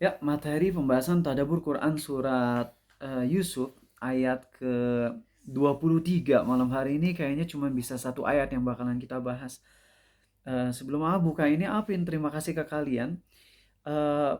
Ya, materi pembahasan tadabbur Quran surat Yusuf ayat ke 23 malam hari ini kayaknya cuma bisa satu ayat yang bakalan kita bahas. Sebelum buka ini, Apin terima kasih ke kalian. Eh,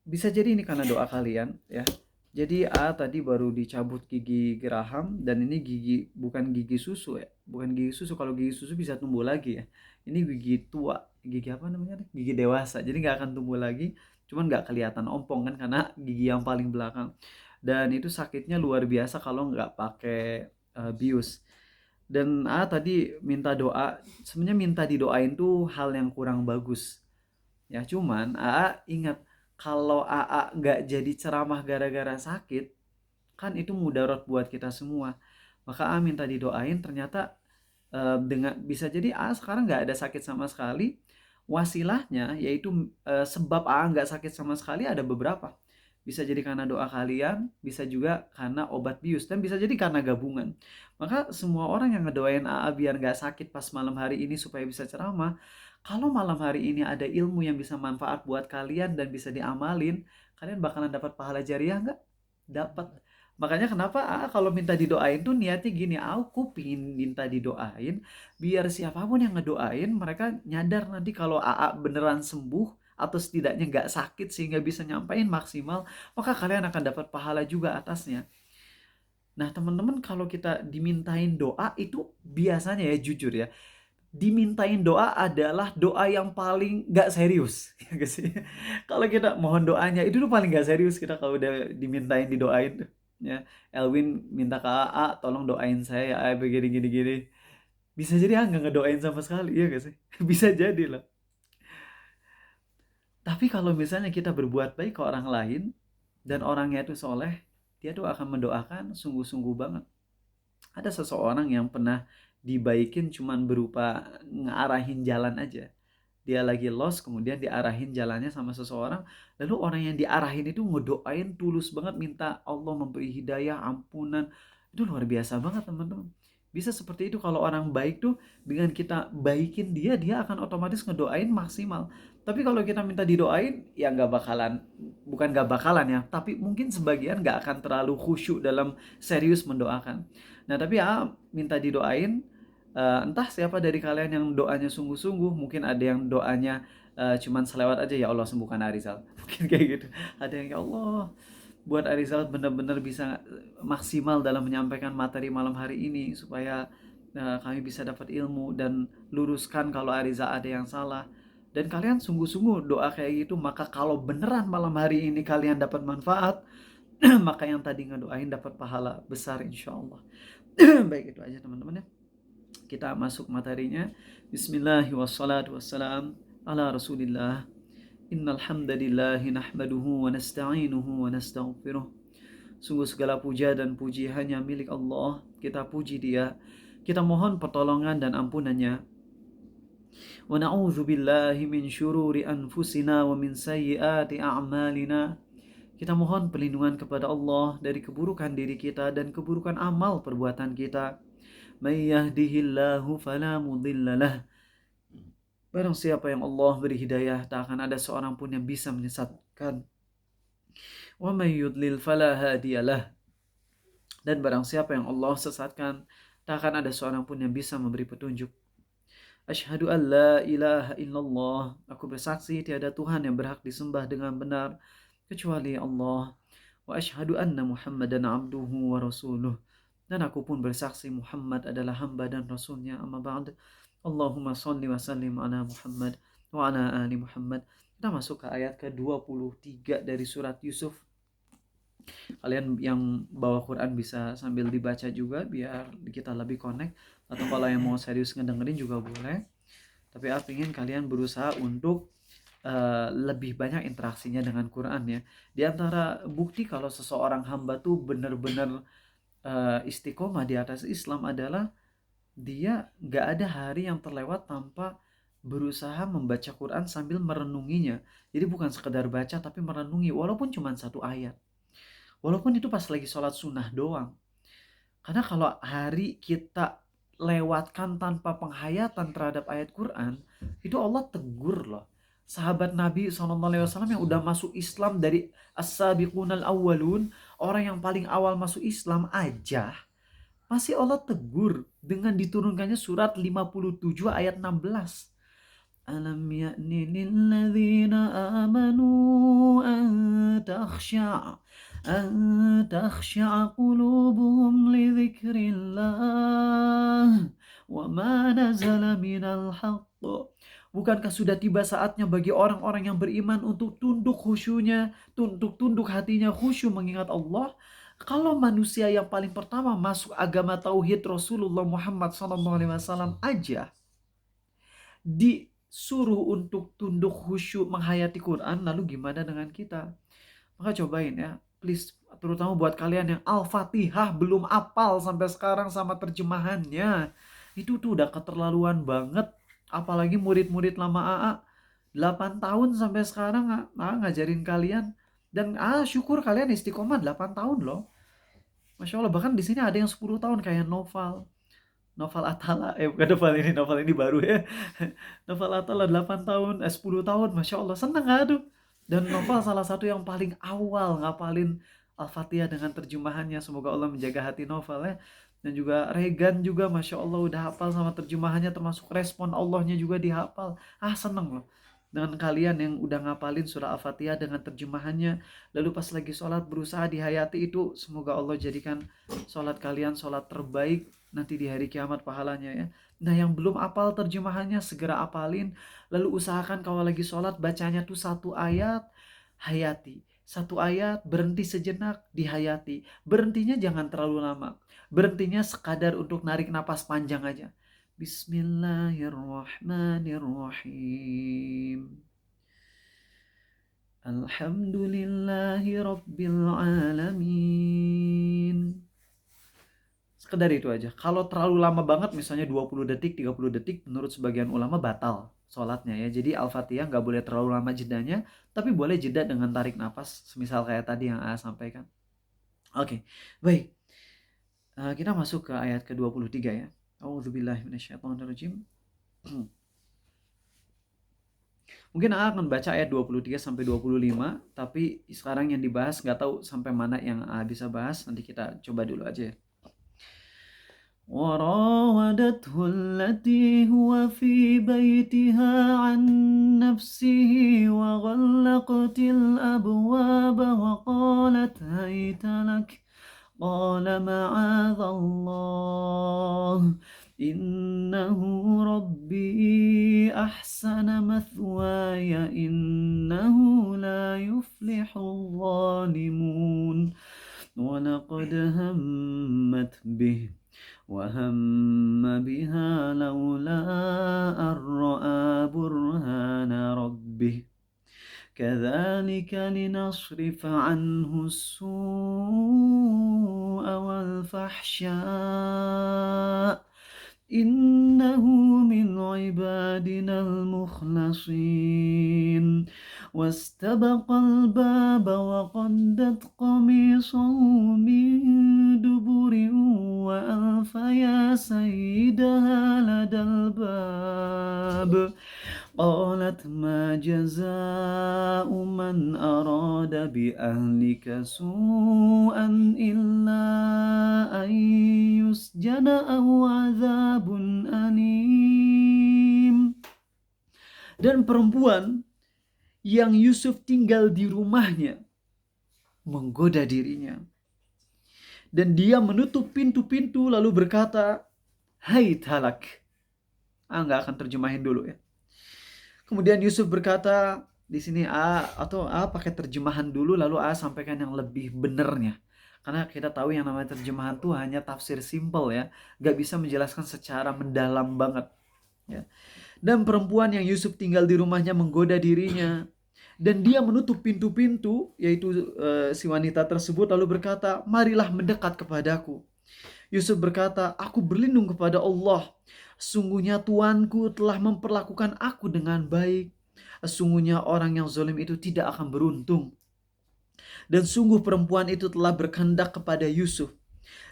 Bisa jadi ini karena doa kalian ya. Jadi tadi baru dicabut gigi geraham dan ini gigi bukan gigi susu ya. Bukan gigi susu, kalau gigi susu bisa tumbuh lagi ya. Ini gigi tua, gigi apa namanya? Gigi dewasa. Jadi nggak akan tumbuh lagi. Cuman nggak kelihatan ompong kan karena gigi yang paling belakang. Dan itu sakitnya luar biasa kalau nggak pakai bius. Dan tadi minta doa, sebenarnya minta didoain tuh hal yang kurang bagus. Ya cuman ingat, kalau nggak jadi ceramah gara-gara sakit, kan itu mudarat buat kita semua. Maka minta didoain, ternyata dengan bisa jadi sekarang nggak ada sakit sama sekali. Wasilahnya yaitu sebab nggak sakit sama sekali ada beberapa. Bisa jadi karena doa kalian, bisa juga karena obat bius, dan bisa jadi karena gabungan. Maka semua orang yang ngedoain biar nggak sakit pas malam hari ini supaya bisa ceramah, kalau malam hari ini ada ilmu yang bisa manfaat buat kalian dan bisa diamalin, kalian bakalan dapat pahala jariah nggak? Dapat. Makanya kenapa kalau minta didoain tuh niatnya gini, aku pingin minta didoain biar siapapun yang ngedoain mereka nyadar nanti kalau beneran sembuh atau setidaknya nggak sakit sehingga bisa nyampain maksimal, maka kalian akan dapat pahala juga atasnya. Nah teman-teman, kalau kita dimintain doa itu biasanya ya, jujur ya, dimintain doa adalah doa yang paling nggak serius ya nggak sih? Kalau kita mohon doanya itu tuh paling nggak serius, kita kalau udah dimintain didoain tuh ya. Elwin minta ke tolong doain saya ya begini gini gini, bisa jadi nggak ngedoain sama sekali ya nggak sih? Bisa jadi loh. Tapi kalau misalnya kita berbuat baik ke orang lain dan orangnya itu soleh, dia tuh akan mendoakan sungguh-sungguh banget. Ada seseorang yang pernah dibaikin cuman berupa ngarahin jalan aja. Dia lagi lost, kemudian diarahin jalannya sama seseorang, lalu orang yang diarahin itu ngedoain tulus banget, minta Allah memberi hidayah, ampunan. Itu luar biasa banget teman-teman. Bisa seperti itu kalau orang baik tuh, dengan kita baikin dia, dia akan otomatis ngedoain maksimal. Tapi kalau kita minta didoain, ya nggak bakalan, bukan nggak bakalan ya, tapi mungkin sebagian nggak akan terlalu khusyuk dalam serius mendoakan. Nah tapi minta didoain, entah siapa dari kalian yang doanya sungguh-sungguh, mungkin ada yang doanya cuman selewat aja, ya Allah sembuhkan Arizal. Mungkin kayak gitu. Ada yang ya Allah buat Arizal benar-benar bisa maksimal dalam menyampaikan materi malam hari ini supaya kami bisa dapat ilmu dan luruskan kalau Arizal ada yang salah. Dan kalian sungguh-sungguh doa kayak gitu, maka kalau beneran malam hari ini kalian dapat manfaat, maka yang tadi ngedoain dapat pahala besar insya Allah. Baik, itu aja teman-teman ya. Kita masuk materinya. Bismillahirrahmanirrahim. Ala Rasulillah. Innal hamdalillahi nahmaduhu wa nasta'inuhu wa nastaghfiruh. Sungguh segala puja dan puji hanya milik Allah. Kita puji Dia. Kita mohon pertolongan dan ampunannya. Wa na'udzu billahi min syururi anfusina wa min sayyiati a'malina. Kita mohon perlindungan kepada Allah dari keburukan diri kita dan keburukan amal perbuatan kita. May yahdihillahu fala mudhillalah. Barang siapa yang Allah beri hidayah, tak akan ada seorang pun yang bisa menyesatkan. Wa may yudlil fala hadiyalah. Dan barang siapa yang Allah sesatkan, tak akan ada seorang pun yang bisa memberi petunjuk. Asyhadu an la ilaha illallah. Aku bersaksi tiada Tuhan yang berhak disembah dengan benar kecuali Allah. Wa asyhadu anna Muhammadan abduhu wa rasuluh. Dan aku pun bersaksi Muhammad adalah hamba dan rasulnya. Amma ba'd. Allahumma salli wa sallim ala Muhammad wa ala ali Muhammad. Kita masuk ke ayat ke 23 dari surat Yusuf. Kalian yang bawa Quran bisa sambil dibaca juga biar kita lebih connect. Atau kalau yang mau serius ngedengerin juga boleh. Tapi aku ingin kalian berusaha untuk lebih banyak interaksinya dengan Quran ya. Di antara bukti kalau seseorang hamba tuh benar-benar istiqomah di atas Islam adalah dia nggak ada hari yang terlewat tanpa berusaha membaca Quran sambil merenunginya. Jadi bukan sekedar baca tapi merenungi walaupun cuma satu ayat. Walaupun itu pas lagi sholat sunnah doang. Karena kalau hari kita lewatkan tanpa penghayatan terhadap ayat Quran, itu Allah tegur loh. sahabat Nabi SAW yang udah masuk Islam dari as-sabiqunal awwalun, orang yang paling awal masuk Islam aja, masih Allah tegur dengan diturunkannya surat 57 ayat 16. Alam ya'ni lilladzina amanu an takhsha'a qulubuhum li dzikrillah wa ma nazala minal haqq. Bukankah sudah tiba saatnya bagi orang-orang yang beriman untuk tunduk khusyunya, tunduk hatinya khusyuk mengingat Allah? Kalau manusia yang paling pertama masuk agama tauhid Rasulullah Muhammad SAW aja disuruh untuk tunduk khusyuk menghayati Quran, lalu gimana dengan kita? Maka cobain ya, please, terutama buat kalian yang Al-Fatihah belum apal sampai sekarang sama terjemahannya. Itu tuh udah keterlaluan banget. Apalagi murid-murid lama AA 8 tahun sampai sekarang ngajarin kalian. Dan syukur kalian istiqomah 8 tahun loh. Masya Allah, bahkan di sini ada yang 10 tahun kayak Novel Atala, bukan novel ini baru ya. Novel Atala 8 tahun, 10 tahun, Masya Allah, seneng aduh. Dan Novel salah satu yang paling awal ngapalin Al-Fatihah dengan terjemahannya. Semoga Allah menjaga hati Novel ya. Dan juga Regan juga, Masya Allah, udah hafal sama terjemahannya, termasuk respon Allahnya juga dihafal. Seneng loh dengan kalian yang udah ngapalin surah Al-Fatihah dengan terjemahannya, lalu pas lagi sholat berusaha dihayati itu. Semoga Allah jadikan sholat kalian sholat terbaik nanti di hari kiamat pahalanya ya. Nah, yang belum apal terjemahannya segera apalin, lalu usahakan kalau lagi sholat bacanya tuh satu ayat, hayati. Satu ayat, berhenti sejenak, dihayati. Berhentinya jangan terlalu lama. Berhentinya sekadar untuk narik napas panjang aja. Bismillahirrahmanirrahim. Alhamdulillahi Rabbil Alamin. Sekedar itu aja. Kalau terlalu lama banget, misalnya 20 detik, 30 detik, menurut sebagian ulama batal sholatnya ya. Jadi Al-Fatihah nggak boleh terlalu lama jedanya, tapi boleh jeda dengan tarik nafas, semisal kayak tadi yang A sampaikan. Oke, baik. Kita masuk ke ayat ke-23 ya. A'udzubillahi minasyaitonirrajim. Mungkin A akan baca ayat 23 sampai 25, tapi sekarang yang dibahas nggak tahu sampai mana yang A bisa bahas, nanti kita coba dulu aja ya. وراودته التي هو في بيتها عن نفسه وغلقت الأبواب وقالت هيت لك قال معاذ الله إنه ربي أحسن مثواي إنه لا يفلح الظالمون ولقد همت به وهم بها لولا أن رأى برهان ربه كذلك لنصرف عنه السوء والفحشاء إنه من عبادنا المخلصين واستبق الباب وقدت قميصه من دبر وألف يا سيدها لدى الباب قالت ما جزاء من أراد بأهلك سوءا إلا أن يسجن أو عذاب أليم. Dan perempuan yang Yusuf tinggal di rumahnya menggoda dirinya, dan dia menutup pintu-pintu lalu berkata, hai talak. Nggak akan terjemahin dulu ya. Kemudian Yusuf berkata, di sini A pakai terjemahan dulu, lalu A sampaikan yang lebih benernya. Karena kita tahu yang namanya terjemahan tuh hanya tafsir simple ya, gak bisa menjelaskan secara mendalam banget ya. Dan perempuan yang Yusuf tinggal di rumahnya menggoda dirinya, dan dia menutup pintu-pintu, yaitu si wanita tersebut, lalu berkata, marilah mendekat kepadaku. Yusuf berkata, aku berlindung kepada Allah. Sungguhnya Tuanku telah memperlakukan aku dengan baik. Sungguhnya orang yang zalim itu tidak akan beruntung. Dan sungguh perempuan itu telah berkehendak kepada Yusuf.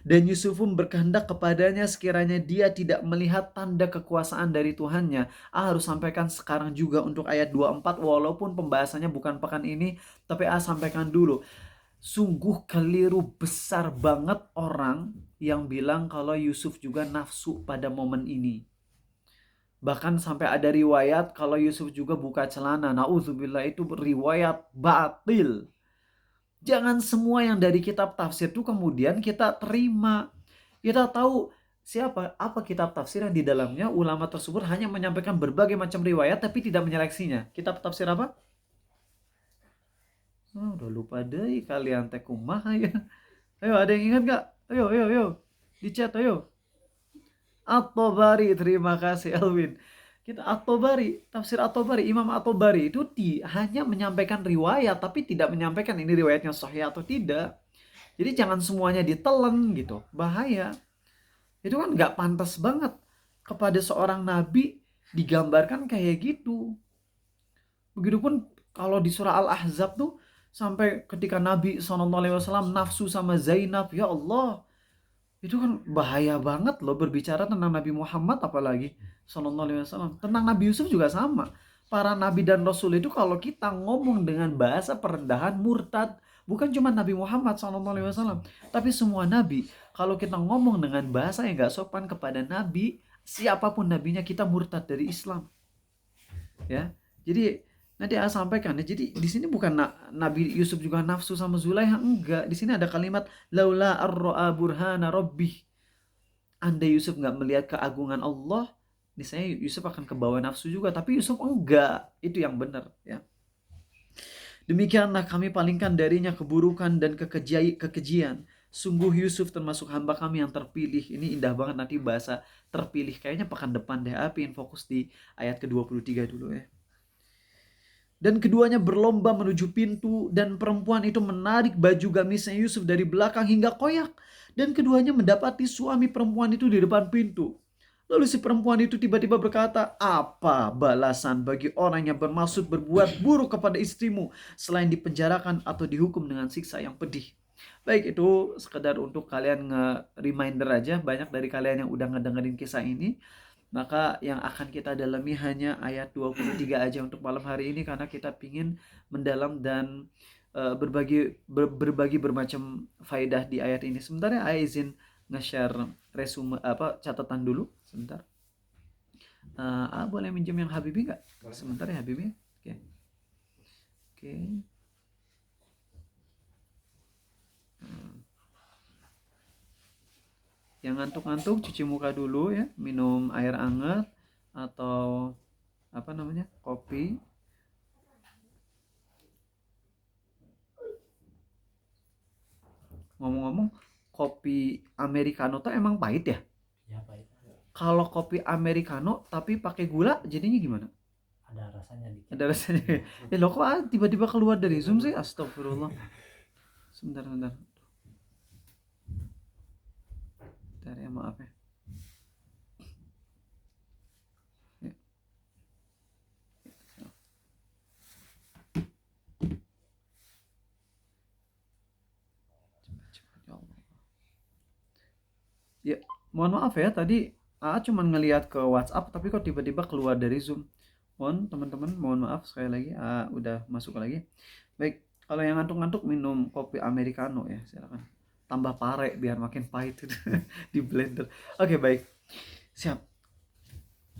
Dan Yusuf pun berkehendak kepadanya sekiranya dia tidak melihat tanda kekuasaan dari Tuhannya. Harus sampaikan sekarang juga untuk ayat 24, walaupun pembahasannya bukan pekan ini, tapi sampaikan dulu. Sungguh keliru besar banget orang yang bilang kalau Yusuf juga nafsu pada momen ini. Bahkan sampai ada riwayat kalau Yusuf juga buka celana. Nauzubillah, itu riwayat batil. Jangan semua yang dari kitab tafsir itu kemudian kita terima. Kita tahu apa kitab tafsir yang di dalamnya ulama tersebut hanya menyampaikan berbagai macam riwayat tapi tidak menyeleksinya. Kitab tafsir apa? Oh, udah lupa deh kalian teh kumaha ya. Ayo, ada yang ingat gak? Ayo. Di chat, ayo. At-Tabari, terima kasih Alwin. Kita At-Tabari, tafsir At-Tabari, Imam At-Tabari itu hanya menyampaikan riwayat tapi tidak menyampaikan ini riwayatnya sahih atau tidak. Jadi jangan semuanya ditelan gitu, bahaya. Itu kan nggak pantas banget kepada seorang nabi digambarkan kayak gitu. Begitupun kalau di surah Al-Ahzab tuh sampai ketika Nabi SAW nafsu sama Zainab, ya Allah, itu kan bahaya banget loh berbicara tentang Nabi Muhammad apalagi SAW. Tentang Nabi Yusuf juga sama. Para nabi dan rasul itu kalau kita ngomong dengan bahasa perendahan murtad. Bukan cuma Nabi Muhammad SAW, tapi semua nabi. Kalau kita ngomong dengan bahasa yang gak sopan kepada nabi, siapapun nabinya, kita murtad dari Islam. Ya, jadi nanti sampaikan ya. Jadi di sini bukan Nabi Yusuf juga nafsu sama Zulaiha, enggak. Di sini ada kalimat laula ar-ra'a burhana rabbih. Andai Yusuf nggak melihat keagungan Allah, misalnya Yusuf akan kebawa nafsu juga, tapi Yusuf enggak. Itu yang benar ya. Demikianlah kami palingkan darinya keburukan dan kekejian. Sungguh Yusuf termasuk hamba kami yang terpilih. Ini indah banget nanti bahasa terpilih. Kayaknya pekan depan deh. Apin fokus di ayat ke-23 dulu ya. Dan keduanya berlomba menuju pintu, dan perempuan itu menarik baju gamisnya Yusuf dari belakang hingga koyak. Dan keduanya mendapati suami perempuan itu di depan pintu. Lalu si perempuan itu tiba-tiba berkata, apa balasan bagi orang yang bermaksud berbuat buruk kepada istrimu selain dipenjarakan atau dihukum dengan siksa yang pedih. Baik, itu sekedar untuk kalian nge-reminder aja. Banyak dari kalian yang udah ngedengerin kisah ini. Maka yang akan kita dalami hanya ayat 23 aja untuk malam hari ini, karena kita pingin mendalam dan berbagi bermacam faedah di ayat ini. Sebentar ya, saya izin nge-share resume catatan dulu sebentar. Boleh minjem yang Habibi nggak? Sebentar ya Habibi. Oke. Yang ngantuk-ngantuk cuci muka dulu ya, minum air hangat atau kopi. Ngomong-ngomong, kopi americano tuh emang pahit ya? Ya pahit. Kalau kopi americano tapi pakai gula jadinya gimana? Ada rasanya dikit. Ada rasanya. Ya lo kok tiba-tiba keluar dari Zoom sih? Astagfirullah. Sebentar. Bentar ya, maaf ya. Ya, mohon maaf ya, tadi cuma ngelihat ke WhatsApp tapi kok tiba-tiba keluar dari Zoom. Mohon teman-teman, mohon maaf sekali lagi. Udah masuk lagi. Baik, kalau yang ngantuk-ngantuk minum kopi americano ya, silakan. Tambah pare biar makin pahit di blender. Oke, baik. Siap.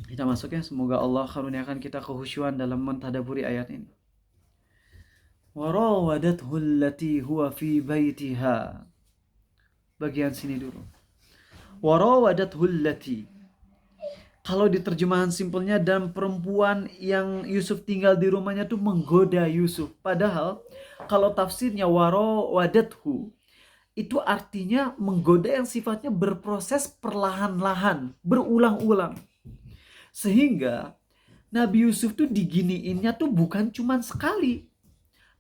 Kita masuk ya, semoga Allah karuniakan kita kehusyuan dalam mentadaburi ayat ini. Warawadathu allati huwa fi baitiha. Bagian sini dulu. Warawadathu allati. Kalau di terjemahan simpelnya, dan perempuan yang Yusuf tinggal di rumahnya tuh menggoda Yusuf. Padahal kalau tafsirnya warawadathu itu artinya menggoda yang sifatnya berproses perlahan-lahan, berulang-ulang. Sehingga Nabi Yusuf tuh diginiinnya tuh bukan cuma sekali,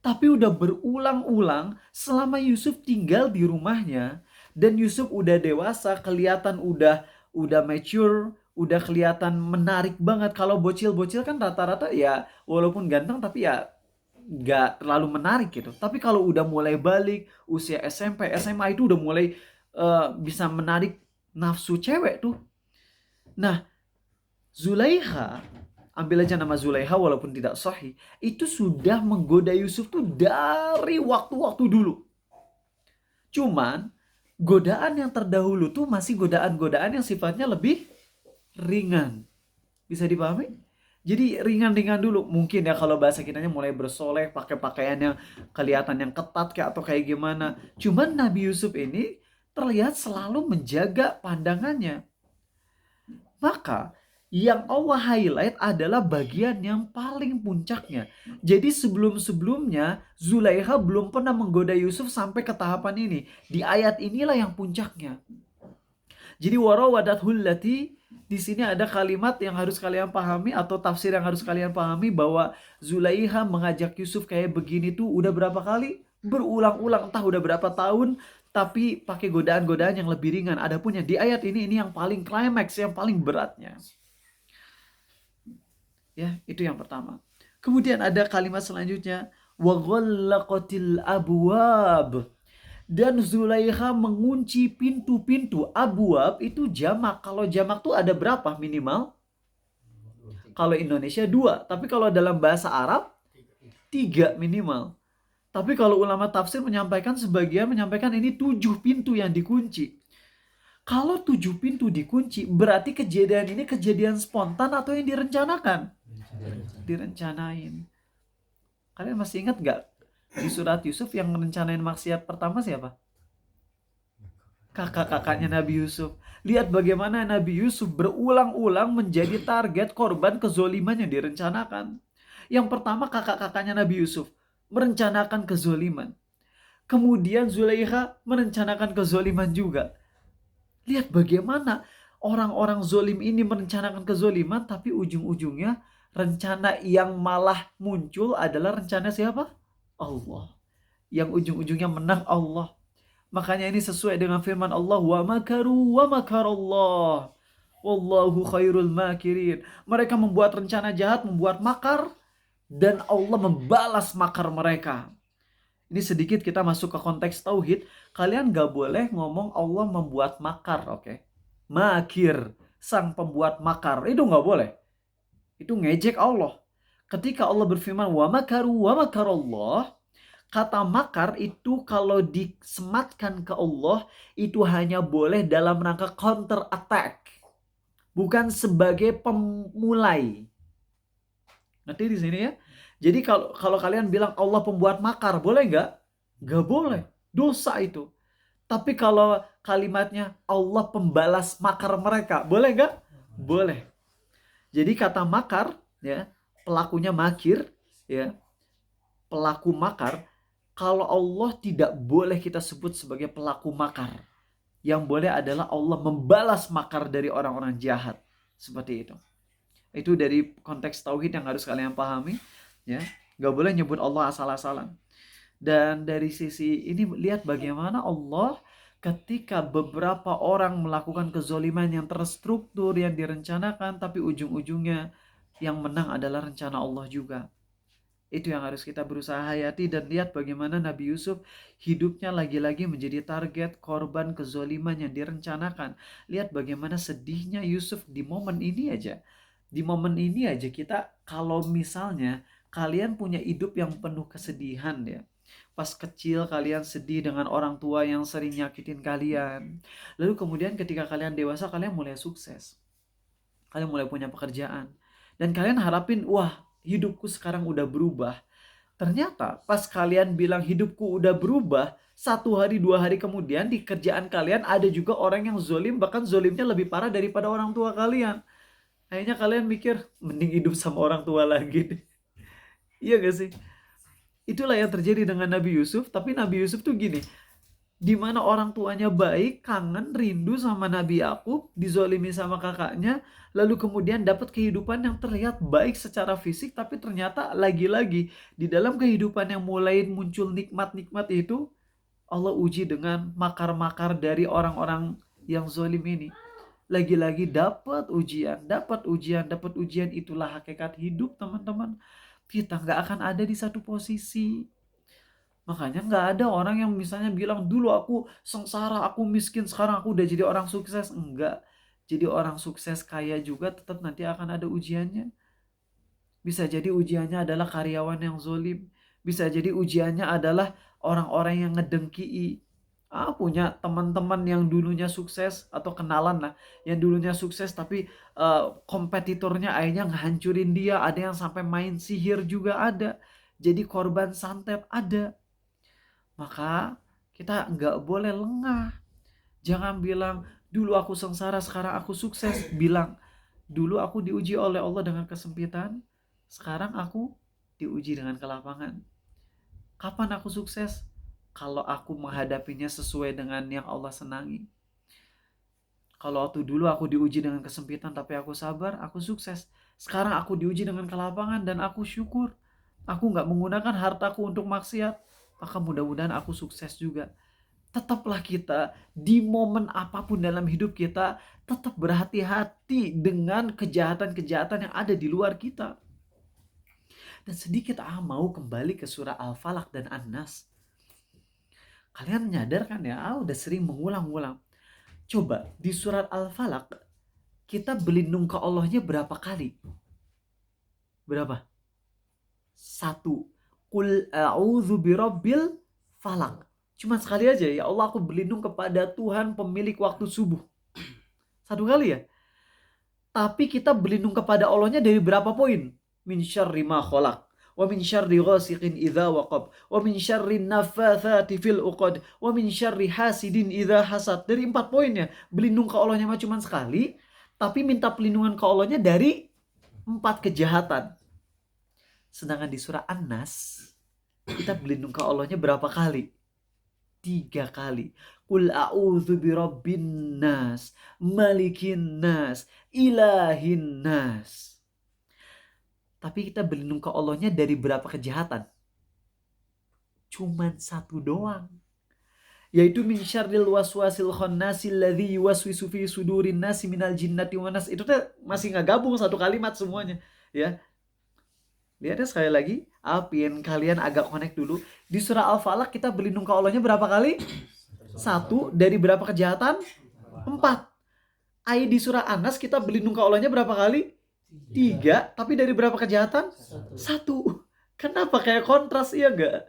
tapi udah berulang-ulang selama Yusuf tinggal di rumahnya. Dan Yusuf udah dewasa, kelihatan udah mature, udah kelihatan menarik banget. Kalau bocil-bocil kan rata-rata ya walaupun ganteng tapi ya gak terlalu menarik gitu. Tapi kalau udah mulai balik, usia SMP, SMA itu udah mulai bisa menarik nafsu cewek tuh. Nah, Zulaiha, ambil aja nama Zulaiha walaupun tidak sahih, itu sudah menggoda Yusuf tuh dari waktu-waktu dulu. Cuman godaan yang terdahulu tuh masih godaan-godaan yang sifatnya lebih ringan. Bisa dipahami? Jadi ringan-ringan dulu. Mungkin ya kalau bahasa kitanya mulai bersoleh, pakai pakaian yang kelihatan yang ketat kayak atau kayak gimana. Cuman Nabi Yusuf ini terlihat selalu menjaga pandangannya. Maka yang Allah highlight adalah bagian yang paling puncaknya. Jadi sebelum-sebelumnya Zulaiha belum pernah menggoda Yusuf sampai ke tahapan ini. Di ayat inilah yang puncaknya. Jadi warawadathu allati, di sini ada kalimat yang harus kalian pahami atau tafsir yang harus kalian pahami bahwa Zulaiha mengajak Yusuf kayak begini tuh udah berapa kali? Berulang-ulang, entah udah berapa tahun, tapi pakai godaan-godaan yang lebih ringan. Adapun yang di ayat ini yang paling klimaks, yang paling beratnya. Ya, itu yang pertama. Kemudian ada kalimat selanjutnya, wa ghallaqatil abwab. Dan Zulaiha mengunci pintu-pintu. Abwab itu jamak. Kalau jamak tuh ada berapa minimal? Kalau Indonesia 2. Tapi kalau dalam bahasa Arab 3 minimal. Tapi kalau ulama tafsir menyampaikan, sebagian menyampaikan ini 7 pintu yang dikunci. Kalau 7 pintu dikunci, berarti kejadian ini kejadian spontan atau yang direncanakan? Direncanain. Kalian masih ingat gak? Di surat Yusuf yang merencanain maksiat pertama siapa? Kakak-kakaknya Nabi Yusuf. Lihat bagaimana Nabi Yusuf berulang-ulang menjadi target korban kezoliman yang direncanakan. Yang pertama kakak-kakaknya Nabi Yusuf merencanakan kezoliman. Kemudian Zulaiha merencanakan kezoliman juga. Lihat bagaimana orang-orang zolim ini merencanakan kezoliman, tapi ujung-ujungnya rencana yang malah muncul adalah rencana siapa? Allah. Yang ujung-ujungnya menang Allah. Makanya ini sesuai dengan firman Allah, wa makaru wa makarallah wallahu khairul makirin. Mereka membuat rencana jahat, membuat makar, dan Allah membalas makar mereka. Ini sedikit kita masuk ke konteks tauhid. Kalian gak boleh ngomong Allah membuat makar, oke? Makir, sang pembuat makar, itu gak boleh. Itu ngejek Allah. Ketika Allah berfirman wa makaru wa makarallah, kata makar itu kalau disematkan ke Allah itu hanya boleh dalam rangka counter attack, bukan sebagai pemulai. Nanti di sini ya. Jadi kalau kalian bilang Allah pembuat makar, boleh nggak? Nggak boleh. Dosa itu. Tapi kalau kalimatnya Allah pembalas makar mereka, boleh nggak? Boleh. Jadi kata makar, ya, pelakunya makir, ya, pelaku makar. Kalau Allah tidak boleh kita sebut sebagai pelaku makar. Yang boleh adalah Allah membalas makar dari orang-orang jahat. Seperti itu. Itu dari konteks tauhid yang harus kalian pahami. Ya, gak boleh nyebut Allah asal-asalan. Dan dari sisi ini lihat bagaimana Allah ketika beberapa orang melakukan kezoliman yang terstruktur, yang direncanakan, tapi ujung-ujungnya yang menang adalah rencana Allah juga. Itu yang harus kita berusaha hayati. Dan lihat bagaimana Nabi Yusuf hidupnya lagi-lagi menjadi target korban kezoliman yang direncanakan. Lihat bagaimana sedihnya Yusuf di momen ini aja. Di momen ini aja kita, kalau misalnya kalian punya hidup yang penuh kesedihan ya. Pas kecil kalian sedih dengan orang tua yang sering nyakitin kalian. Lalu kemudian ketika kalian dewasa, kalian mulai sukses. Kalian mulai punya pekerjaan. Dan kalian harapin, wah, hidupku sekarang udah berubah. Ternyata pas kalian bilang hidupku udah berubah, 1 hari 2 hari kemudian di kerjaan kalian ada juga orang yang zolim, bahkan zolimnya lebih parah daripada orang tua kalian. Akhirnya kalian mikir, mending hidup sama orang tua lagi deh. Iya gak sih? Itulah yang terjadi dengan Nabi Yusuf. Tapi Nabi Yusuf tuh gini, dimana orang tuanya baik, kangen, rindu sama Nabi Yakub, dizolimi sama kakaknya, lalu kemudian dapat kehidupan yang terlihat baik secara fisik, tapi ternyata lagi-lagi di dalam kehidupan yang mulai muncul nikmat-nikmat itu, Allah uji dengan makar-makar dari orang-orang yang zolim ini. Lagi-lagi dapat ujian. Itulah hakikat hidup, teman-teman. Kita nggak akan ada di satu posisi. Makanya nggak ada orang yang misalnya bilang, dulu aku sengsara, aku miskin, sekarang aku udah jadi orang sukses. Enggak. Jadi orang sukses kaya juga tetap nanti akan ada ujiannya. Bisa jadi ujiannya adalah karyawan yang zolim. Bisa jadi ujiannya adalah orang-orang yang ngedengki. Punya teman-teman yang dulunya sukses atau kenalan lah, yang dulunya sukses tapi kompetitornya akhirnya ngehancurin dia. Ada yang sampai main sihir juga ada. Jadi korban santet ada. Maka kita nggak boleh lengah. Jangan bilang, dulu aku sengsara, sekarang aku sukses. Bilang, dulu aku diuji oleh Allah dengan kesempitan, sekarang aku diuji dengan kelapangan. Kapan aku sukses? Kalau aku menghadapinya sesuai dengan yang Allah senangi. Kalau waktu dulu aku diuji dengan kesempitan tapi aku sabar, aku sukses. Sekarang aku diuji dengan kelapangan dan aku syukur. Aku nggak menggunakan hartaku untuk maksiat. Maka mudah-mudahan aku sukses juga. Tetaplah kita di momen apapun dalam hidup kita tetap berhati-hati dengan kejahatan-kejahatan yang ada di luar kita. Dan sedikit mau kembali ke surah Al-Falaq dan An-Nas. Kalian nyadar kan ya, udah sering mengulang-ulang. Coba di surat Al-Falaq kita berlindung ke Allahnya berapa kali? Berapa? 1. Qul a'udzu birabbil falaq. Cuma sekali aja, ya Allah aku berlindung kepada Tuhan pemilik waktu subuh. 1 kali ya. Tapi kita berlindung kepada Allahnya dari berapa poin? Min syarri ma khalaq, wa min syarri ghasiqin idza waqab, wa min syarri naffatsati fil uqad, wa min syarri hasidin idza hasad. Dari 4 poinnya. Berlindung ke Allahnya cuma sekali, tapi minta perlindungan ke Allahnya dari 4 kejahatan. Sedangkan di surah An-Nas kita berlindung ke Allahnya berapa kali? 3 kali. Qul a'udzu birabbin nas, malikin nas, ilahin nas. Tapi kita berlindung ke Allahnya dari berapa kejahatan? Cuman 1 doang. Yaitu min syarril waswasil khannasil ladzi yuwaswisu fi sudurin nasi minal jinnati wan nas. Itu tuh masih nggak gabung 1 kalimat semuanya, ya. Lihat ya sekali lagi, apin kalian agak connect dulu. Di surah Al-Falaq kita berlindung ke Allahnya berapa kali? 1. Dari berapa kejahatan? 4. Di surah An-Nas kita berlindung ke Allahnya berapa kali? 3. Tapi dari berapa kejahatan? 1. Kenapa kayak kontras, iya enggak?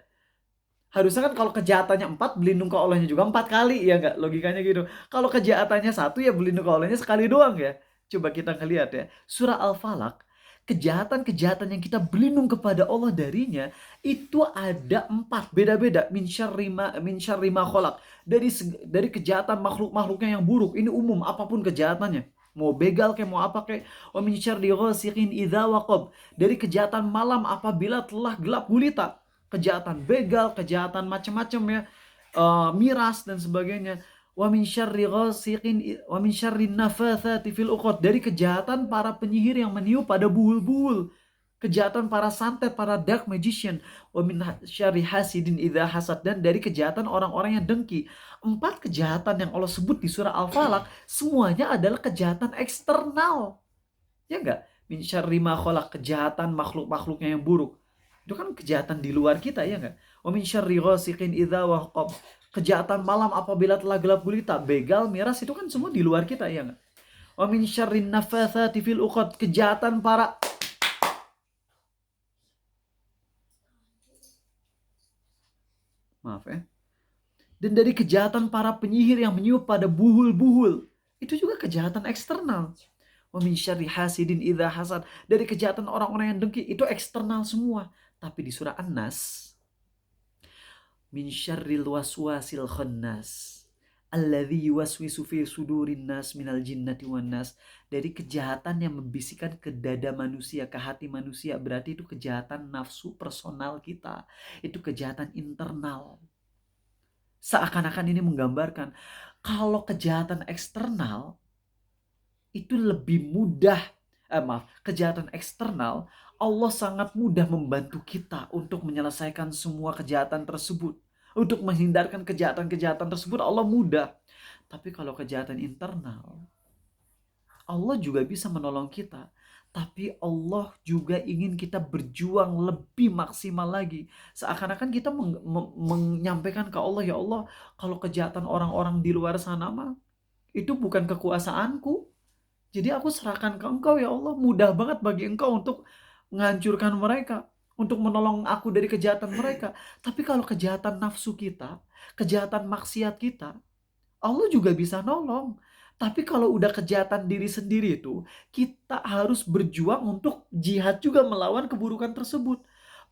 Harusnya kan kalau kejahatannya 4, berlindung ke Allahnya juga 4 kali, ya enggak? Logikanya gitu. Kalau kejahatannya 1, ya berlindung ke Allahnya sekali doang ya. Coba kita ngeliat ya. Surah Al-Falaq, kejahatan-kejahatan yang kita berlindung kepada Allah darinya itu ada 4, beda-beda. Min syarri ma khalaq, dari kejahatan makhluk-makhluknya yang buruk. Ini umum, apapun kejahatannya, mau begal kayak mau apa kayak. Wa min syarri ghasiqin idza waqab, dari kejahatan malam apabila telah gelap gulita. Kejahatan begal, kejahatan macam-macam ya, miras dan sebagainya. Wa min syarri ghasiqin wa min syarri naffatsati fil uqad, dari kejahatan para penyihir yang meniup pada buhul-buhul, kejahatan para santet, para dark magician. Wa min syarri hasidin idza hasad, dan dari kejahatan orang-orang yang dengki. 4 kejahatan yang Allah sebut di surah Al-Falaq semuanya adalah kejahatan eksternal. Ya enggak? Min syarri ma khalaq, kejahatan makhluk-makhluknya yang buruk. Itu kan kejahatan di luar kita, ya enggak? Wa min syarri ghasiqin idza waqab, kejahatan malam apabila telah gelap gulita, begal, miras, itu kan semua di luar kita, ya enggak? Wa min syarrin naffatsati fil uqad, kejahatan para dan dari kejahatan para penyihir yang meniup pada buhul-buhul. Itu juga kejahatan eksternal. Wa min syarri hasidin idza hasad, dari kejahatan orang-orang yang dengki, itu eksternal semua. Tapi di surah An-Nas, min syarril waswasil khannas alladzi yuwaswisu fi sudurin nas minal jinnati wan nas, dari kejahatan yang membisikkan ke dada manusia, ke hati manusia. Berarti itu kejahatan nafsu personal kita, itu kejahatan internal. Seakan-akan ini menggambarkan kalau kejahatan eksternal itu lebih mudah, kejahatan eksternal Allah sangat mudah membantu kita untuk menyelesaikan semua kejahatan tersebut. Untuk menghindarkan kejahatan-kejahatan tersebut Allah mudah. Tapi kalau kejahatan internal, Allah juga bisa menolong kita. Tapi Allah juga ingin kita berjuang lebih maksimal lagi. Seakan-akan kita menyampaikan ke Allah, ya Allah, kalau kejahatan orang-orang di luar sana mah, itu bukan kekuasaanku. Jadi aku serahkan ke Engkau ya Allah. Mudah banget bagi Engkau untuk menghancurkan mereka, untuk menolong aku dari kejahatan mereka. Tapi kalau kejahatan nafsu kita, kejahatan maksiat kita, Allah juga bisa nolong. Tapi kalau udah kejahatan diri sendiri itu, kita harus berjuang untuk jihad juga melawan keburukan tersebut.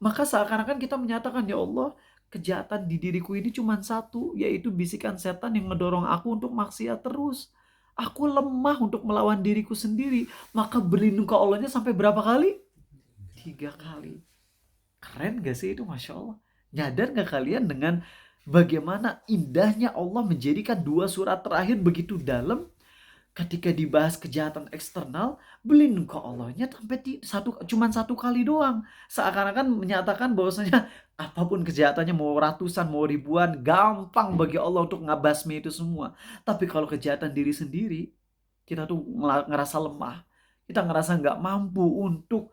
Maka seakan-akan kita menyatakan, ya Allah, kejahatan di diriku ini cuma satu, yaitu bisikan setan yang mendorong aku untuk maksiat terus. Aku lemah untuk melawan diriku sendiri. Maka berlindung ke Allahnya sampai berapa kali? 3 kali. Keren gak sih itu, Masya Allah? Nyadar gak kalian dengan bagaimana indahnya Allah menjadikan 2 surat terakhir begitu dalam? Ketika dibahas kejahatan eksternal, berlindung ke Allahnya sampai cuma 1 kali doang. Seakan-akan menyatakan bahwasanya apapun kejahatannya, mau ratusan, mau ribuan, gampang bagi Allah untuk ngabasmi itu semua. Tapi kalau kejahatan diri sendiri, kita tuh ngerasa lemah. Kita ngerasa nggak mampu untuk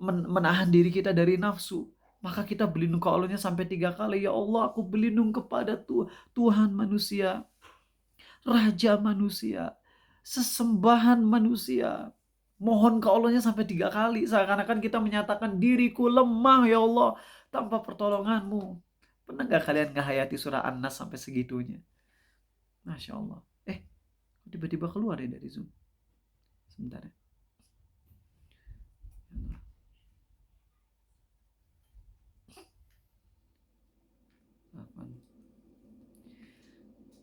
menahan diri kita dari nafsu. Maka kita berlindung ke Allahnya sampai 3 kali. Ya Allah, aku berlindung kepada Tuhan manusia, Raja manusia, sesembahan manusia. Mohon ke Allahnya sampai 3 kali. Seakan-akan kita menyatakan, diriku lemah ya Allah, tanpa pertolonganmu. Pernah gak kalian ngehayati surah An-Nas sampai segitunya? Masya Allah. Tiba-tiba keluar ya dari Zoom. Sebentar ya.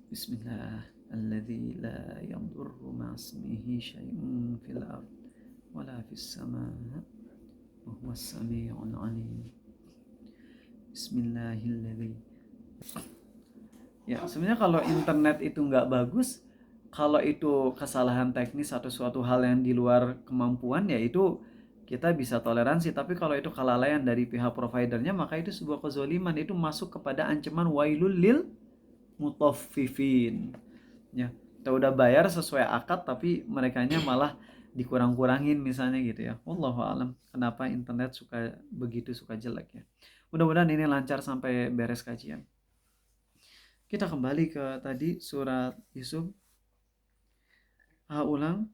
Bismillah. Alladzi la yadurru ma'asmihi syai'un fil ard wala fis sama' wa huwas sami'ul alim. Bismillahilladzi. Ya, sebenarnya kalau internet itu nggak bagus, kalau itu kesalahan teknis atau suatu hal yang di luar kemampuan, ya itu kita bisa toleransi. Tapi kalau itu kelalaian dari pihak providernya, maka itu sebuah kezaliman. Itu masuk kepada ancaman wailul lil mutaffifin. Ya, kita udah bayar sesuai akad tapi merekanya malah dikurang-kurangin misalnya gitu ya. Wallahu alam kenapa internet suka begitu, suka jelek ya. Mudah-mudahan ini lancar sampai beres kajian. Kita kembali ke tadi surat Yusuf. Ulang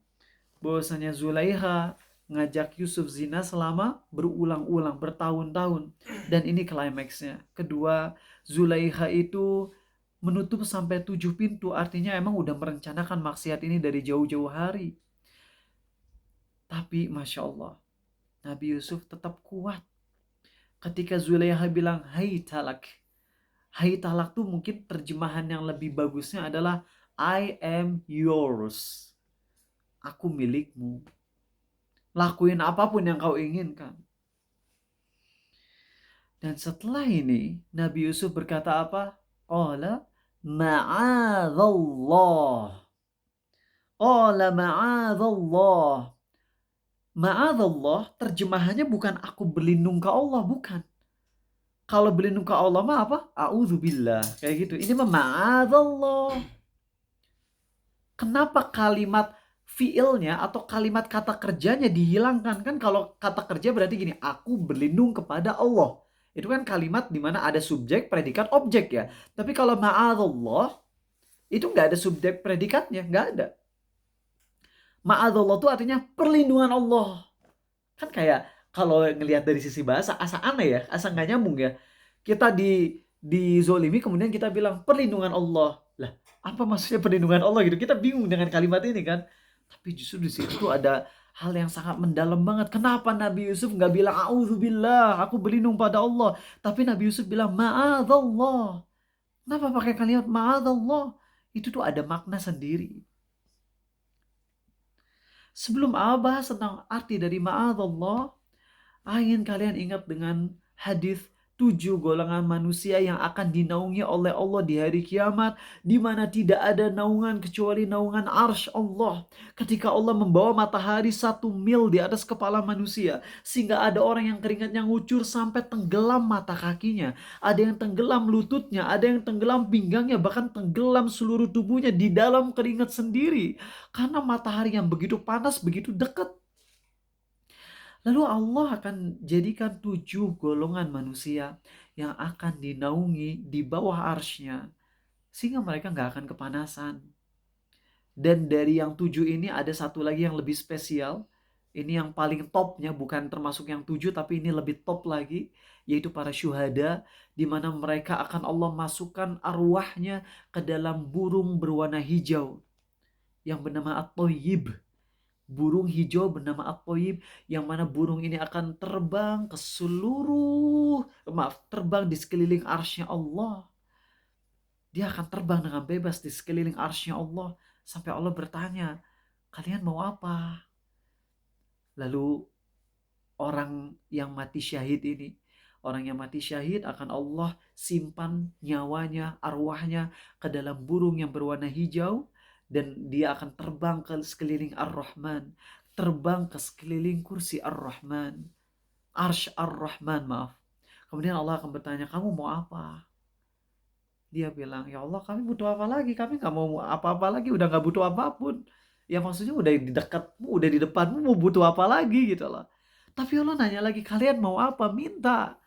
bahwasanya Zulaiha ngajak Yusuf zina selama berulang-ulang, bertahun-tahun. Dan ini klimaksnya. Kedua, Zulaiha itu menutup sampai 7 pintu, artinya emang udah merencanakan maksiat ini dari jauh-jauh hari. Tapi Masya Allah, Nabi Yusuf tetap kuat. Ketika Zulaiha bilang, hai talak. Hai talak tuh mungkin terjemahan yang lebih bagusnya adalah I am yours. Aku milikmu. Lakuin apapun yang kau inginkan. Dan setelah ini, Nabi Yusuf berkata apa? Qala ma'adallah. Qala ma'adallah. Ma'adallah terjemahannya bukan aku berlindung ke Allah, bukan. Kalau berlindung ke Allah mah apa? A'udzubillah. Kayak gitu. Ini mah ma'adallah. Kenapa kalimat fiilnya atau kalimat kata kerjanya dihilangkan? Kan kalau kata kerja berarti gini, aku berlindung kepada Allah. Itu kan kalimat dimana ada subjek, predikat, objek ya. Tapi kalau ma'adallah, itu nggak ada subjek predikatnya, nggak ada. Ma'adallah itu artinya perlindungan Allah. Kan kayak kalau ngelihat dari sisi bahasa, asa aneh ya, asa nggak nyambung ya. Kita dizolimi kemudian kita bilang perlindungan Allah. Lah, apa maksudnya perlindungan Allah gitu? Kita bingung dengan kalimat ini kan. Tapi justru di situ ada hal yang sangat mendalam banget. Kenapa Nabi Yusuf nggak bilang a'udzubillah, aku berlindung pada Allah. Tapi Nabi Yusuf bilang ma'adallah. Kenapa pakai kalimat ma'adallah? Itu tuh ada makna sendiri. Sebelum bahas tentang arti dari ma'adallah, ingin kalian ingat dengan hadis 7 golongan manusia yang akan dinaungi oleh Allah di hari kiamat, di mana tidak ada naungan kecuali naungan arsy Allah. Ketika Allah membawa matahari 1 mil di atas kepala manusia, sehingga ada orang yang keringatnya ngucur sampai tenggelam mata kakinya, ada yang tenggelam lututnya, ada yang tenggelam pinggangnya, bahkan tenggelam seluruh tubuhnya di dalam keringat sendiri, karena matahari yang begitu panas, begitu dekat. Lalu Allah akan jadikan 7 golongan manusia yang akan dinaungi di bawah arsy-Nya, sehingga mereka nggak akan kepanasan. Dan dari yang 7 ini ada satu lagi yang lebih spesial. Ini yang paling topnya, bukan termasuk yang 7, tapi ini lebih top lagi, yaitu para syuhada, di mana mereka akan Allah masukkan arwahnya ke dalam burung berwarna hijau yang bernama At-Thayyib. Burung hijau bernama At-Thayyib, yang mana burung ini akan terbang ke terbang di sekeliling arsy Allah. Dia akan terbang dengan bebas di sekeliling arsy Allah, sampai Allah bertanya, kalian mau apa? Lalu orang yang mati syahid ini, orang yang mati syahid akan Allah simpan nyawanya, arwahnya ke dalam burung yang berwarna hijau, dan dia akan terbang ke sekeliling Ar-Rahman, terbang ke sekeliling kursi Ar-Rahman, Arsy Ar-Rahman, maaf. Kemudian Allah akan bertanya, kamu mau apa? Dia bilang, ya Allah, kami butuh apa lagi? Kami gak mau apa-apa lagi, udah gak butuh apapun. Ya maksudnya udah di dekatmu, udah di depanmu, mau butuh apa lagi gitu loh. Tapi Allah nanya lagi, kalian mau apa? Minta.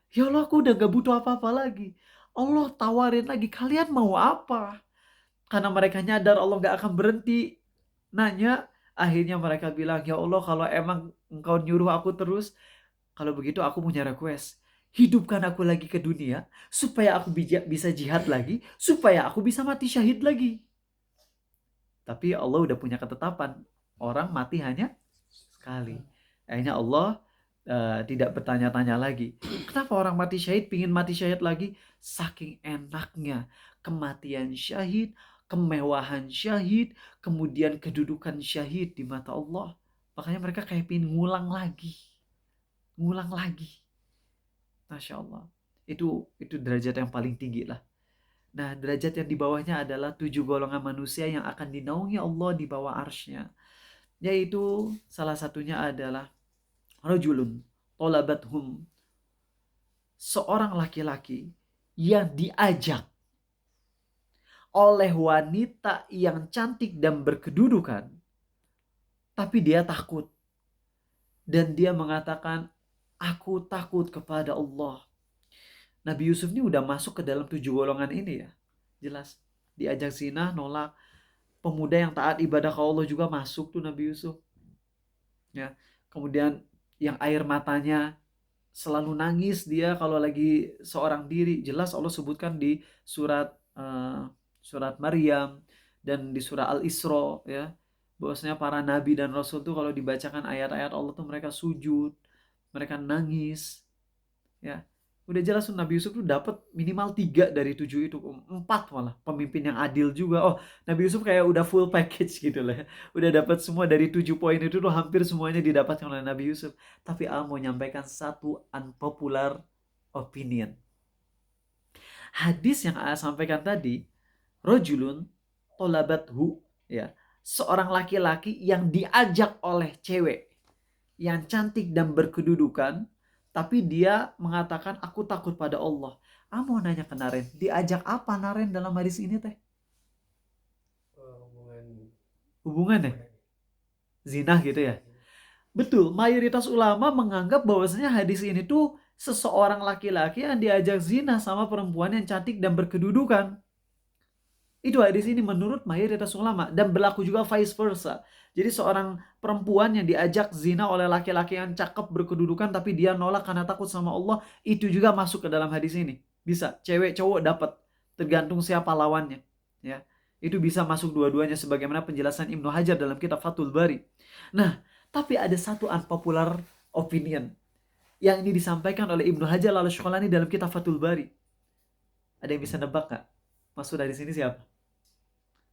Ya Allah, aku udah gak butuh apa-apa lagi. Allah tawarin lagi, kalian mau apa? Karena mereka nyadar Allah gak akan berhenti nanya. Akhirnya mereka bilang, ya Allah, kalau emang engkau nyuruh aku terus, kalau begitu aku punya request. Hidupkan aku lagi ke dunia, supaya aku bisa jihad lagi, supaya aku bisa mati syahid lagi. Tapi Allah udah punya ketetapan, orang mati hanya sekali. Akhirnya Allah tidak bertanya-tanya lagi. Kenapa orang mati syahid pingin mati syahid lagi? Saking enaknya kematian syahid, kemewahan syahid, kemudian kedudukan syahid di mata Allah. Makanya mereka kayak pingin ngulang lagi. Ngulang lagi. Masya Allah. Itu derajat yang paling tinggi lah. Nah, derajat yang di bawahnya adalah 7 golongan manusia yang akan dinaungi Allah di bawah arsy-Nya. Yaitu salah satunya adalah rajulun talabathum, seorang laki-laki yang diajak oleh wanita yang cantik dan berkedudukan, tapi dia takut. Dan dia mengatakan, aku takut kepada Allah. Nabi Yusuf ini udah masuk ke dalam 7 golongan ini ya. Jelas. Diajak zina, nolak. Pemuda yang taat ibadah ke Allah juga masuk tuh Nabi Yusuf. Ya. Kemudian yang air matanya selalu nangis dia kalau lagi seorang diri. Jelas Allah sebutkan di surat Maryam dan di surah Al-Isra ya. Bahwasanya para nabi dan rasul tuh kalau dibacakan ayat-ayat Allah tuh mereka sujud, mereka nangis. Ya. Udah jelas Nabi Yusuf tuh dapat minimal 3 dari 7 itu, 4 malah, pemimpin yang adil juga. Oh, Nabi Yusuf kayak udah full package gitu lah. Udah dapat semua dari 7 poin itu tuh, hampir semuanya didapatkan oleh Nabi Yusuf. Tapi Allah mau nyampaikan satu unpopular opinion. Hadis yang Allah sampaikan tadi, rajulun talabathu, ya, seorang laki-laki yang diajak oleh cewek yang cantik dan berkedudukan, tapi dia mengatakan aku takut pada Allah. Mau nanya ke Naren, diajak apa Naren dalam hadis ini teh? Hubungan ya? Zina gitu ya? Betul, mayoritas ulama menganggap bahwasanya hadis ini tuh seseorang laki-laki yang diajak zina sama perempuan yang cantik dan berkedudukan. Itu hadis ini menurut mayoritas ulama, dan berlaku juga vice versa. Jadi seorang perempuan yang diajak zina oleh laki-laki yang cakep berkedudukan tapi dia nolak karena takut sama Allah, itu juga masuk ke dalam hadis ini. Bisa, cewek cowok dapat, tergantung siapa lawannya, ya. Itu bisa masuk dua-duanya sebagaimana penjelasan Ibnu Hajar dalam kitab Fathul Bari. Nah, tapi ada satu unpopular opinion yang ini disampaikan oleh Ibnu Hajar Al-Asqalani dalam kitab Fathul Bari. Ada yang bisa nebak gak? Maksud dari sini siapa?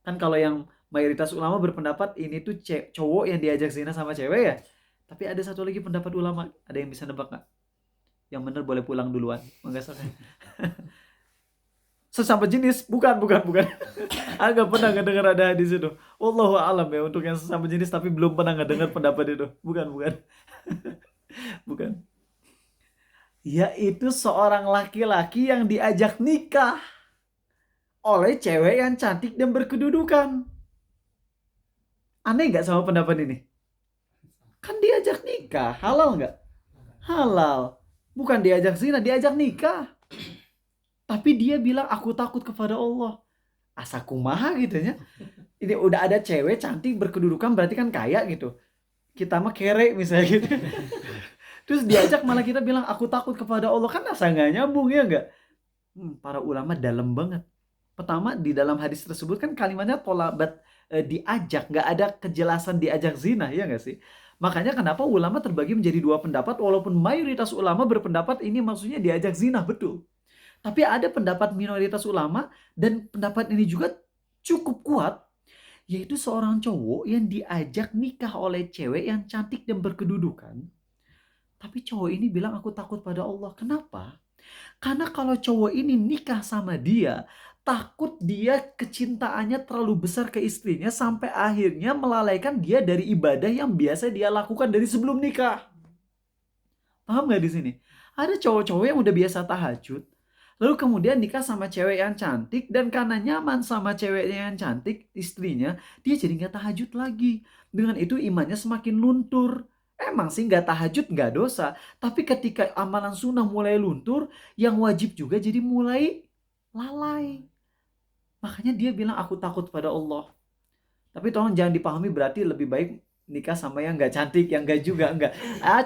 Kan kalau yang mayoritas ulama berpendapat ini tuh cowok yang diajak zina sama cewek ya. Tapi ada satu lagi pendapat ulama. Ada yang bisa nebak gak? Yang benar boleh pulang duluan. Enggak salah. Sesama jenis. Bukan. Agak pernah ngedengar ada hadis itu. Wallahu a'lam ya. Untuk yang sesama jenis tapi belum pernah ngedengar pendapat itu. Bukan. Bukan. Yaitu seorang laki-laki yang diajak nikah oleh cewek yang cantik dan berkedudukan. Aneh gak sama pendapat ini? Kan diajak nikah, halal nggak? Halal. Bukan diajak zina, diajak nikah. Tapi dia bilang aku takut kepada Allah. Asa kumaha gitu ya. Ini udah ada cewek cantik berkedudukan berarti kan kaya gitu. Kita mah kere misalnya gitu. Terus diajak malah kita bilang aku takut kepada Allah, kan asa nggak nyambung ya nggak? Para ulama dalam banget. Pertama di dalam hadis tersebut kan kalimatnya tolabat, diajak, nggak ada kejelasan diajak zina ya nggak sih? Makanya kenapa ulama terbagi menjadi dua pendapat walaupun mayoritas ulama berpendapat ini maksudnya diajak zina betul. Tapi ada pendapat minoritas ulama dan pendapat ini juga cukup kuat, yaitu seorang cowok yang diajak nikah oleh cewek yang cantik dan berkedudukan. Tapi cowok ini bilang aku takut pada Allah. Kenapa? Karena kalau cowok ini nikah sama dia, takut dia kecintaannya terlalu besar ke istrinya sampai akhirnya melalaikan dia dari ibadah yang biasa dia lakukan dari sebelum nikah. Paham nggak di sini? Ada cowok-cowok yang udah biasa tahajud, lalu kemudian nikah sama cewek yang cantik, dan karena nyaman sama ceweknya yang cantik, istrinya, dia jadi nggak tahajud lagi. Dengan itu imannya semakin luntur. Emang sih nggak tahajud nggak dosa, tapi ketika amalan sunnah mulai luntur, yang wajib juga jadi mulai lalai. Makanya dia bilang aku takut pada Allah. Tapi tolong jangan dipahami berarti lebih baik nikah sama yang nggak cantik, yang nggak juga, nggak.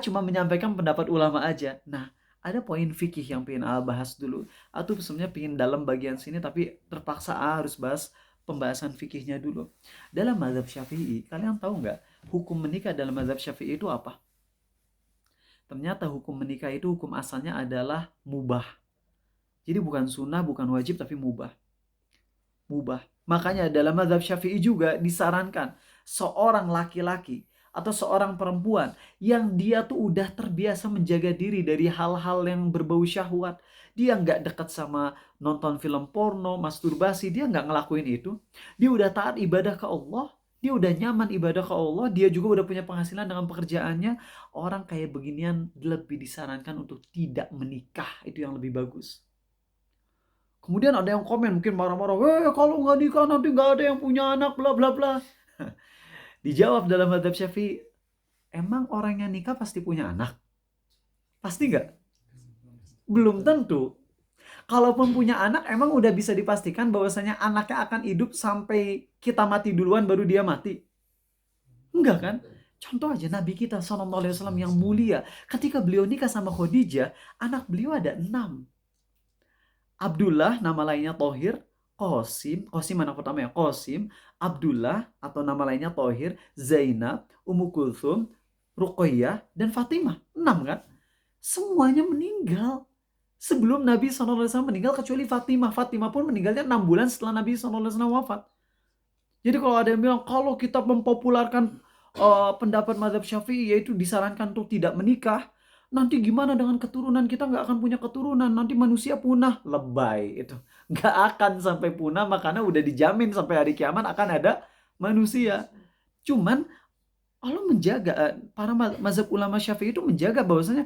Cuma menyampaikan pendapat ulama aja. Nah, ada poin fikih yang pengen bahas dulu. Atau sebenarnya pengen dalam bagian sini tapi terpaksa harus bahas pembahasan fikihnya dulu. Dalam mazhab Syafi'i, kalian tahu nggak hukum menikah dalam mazhab Syafi'i itu apa? Ternyata hukum menikah itu hukum asalnya adalah mubah. Jadi bukan sunnah, bukan wajib, tapi mubah. Mubah. Makanya dalam mazhab Syafi'i juga disarankan seorang laki-laki atau seorang perempuan yang dia tuh udah terbiasa menjaga diri dari hal-hal yang berbau syahwat. Dia nggak dekat sama nonton film porno, masturbasi, dia nggak ngelakuin itu. Dia udah taat ibadah ke Allah, dia udah nyaman ibadah ke Allah, dia juga udah punya penghasilan dengan pekerjaannya. Orang kayak beginian lebih disarankan untuk tidak menikah, itu yang lebih bagus. Kemudian ada yang komen mungkin marah-marah, kalau nggak nikah nanti nggak ada yang punya anak, bla bla bla. Dijawab dalam mazhab Syafi'i, emang orang yang nikah pasti punya anak? Pasti nggak? Belum tentu. Kalaupun punya anak, emang udah bisa dipastikan bahwasanya anaknya akan hidup sampai kita mati duluan baru dia mati? Enggak kan? Contoh aja Nabi kita SAW yang mulia, ketika beliau nikah sama Khadijah, anak beliau ada 6. Abdullah, nama lainnya Thohir, Qasim anak pertama ya, Qasim, Abdullah atau nama lainnya Thohir, Zainab, Ummu Kulthum, Ruqayyah, dan Fatimah. 6 kan? Semuanya meninggal sebelum Nabi SAW meninggal kecuali Fatimah. Fatimah pun meninggalnya 6 bulan setelah Nabi SAW wafat. Jadi kalau ada yang bilang, kalau kita mempopulerkan pendapat mazhab Syafi'i yaitu disarankan untuk tidak menikah, nanti gimana dengan keturunan, kita nggak akan punya keturunan, nanti manusia punah. Lebay itu. Nggak akan sampai punah, makanya udah dijamin sampai hari kiamat akan ada manusia. Cuman Allah menjaga, para mazhab ulama Syafi'i itu menjaga bahwasanya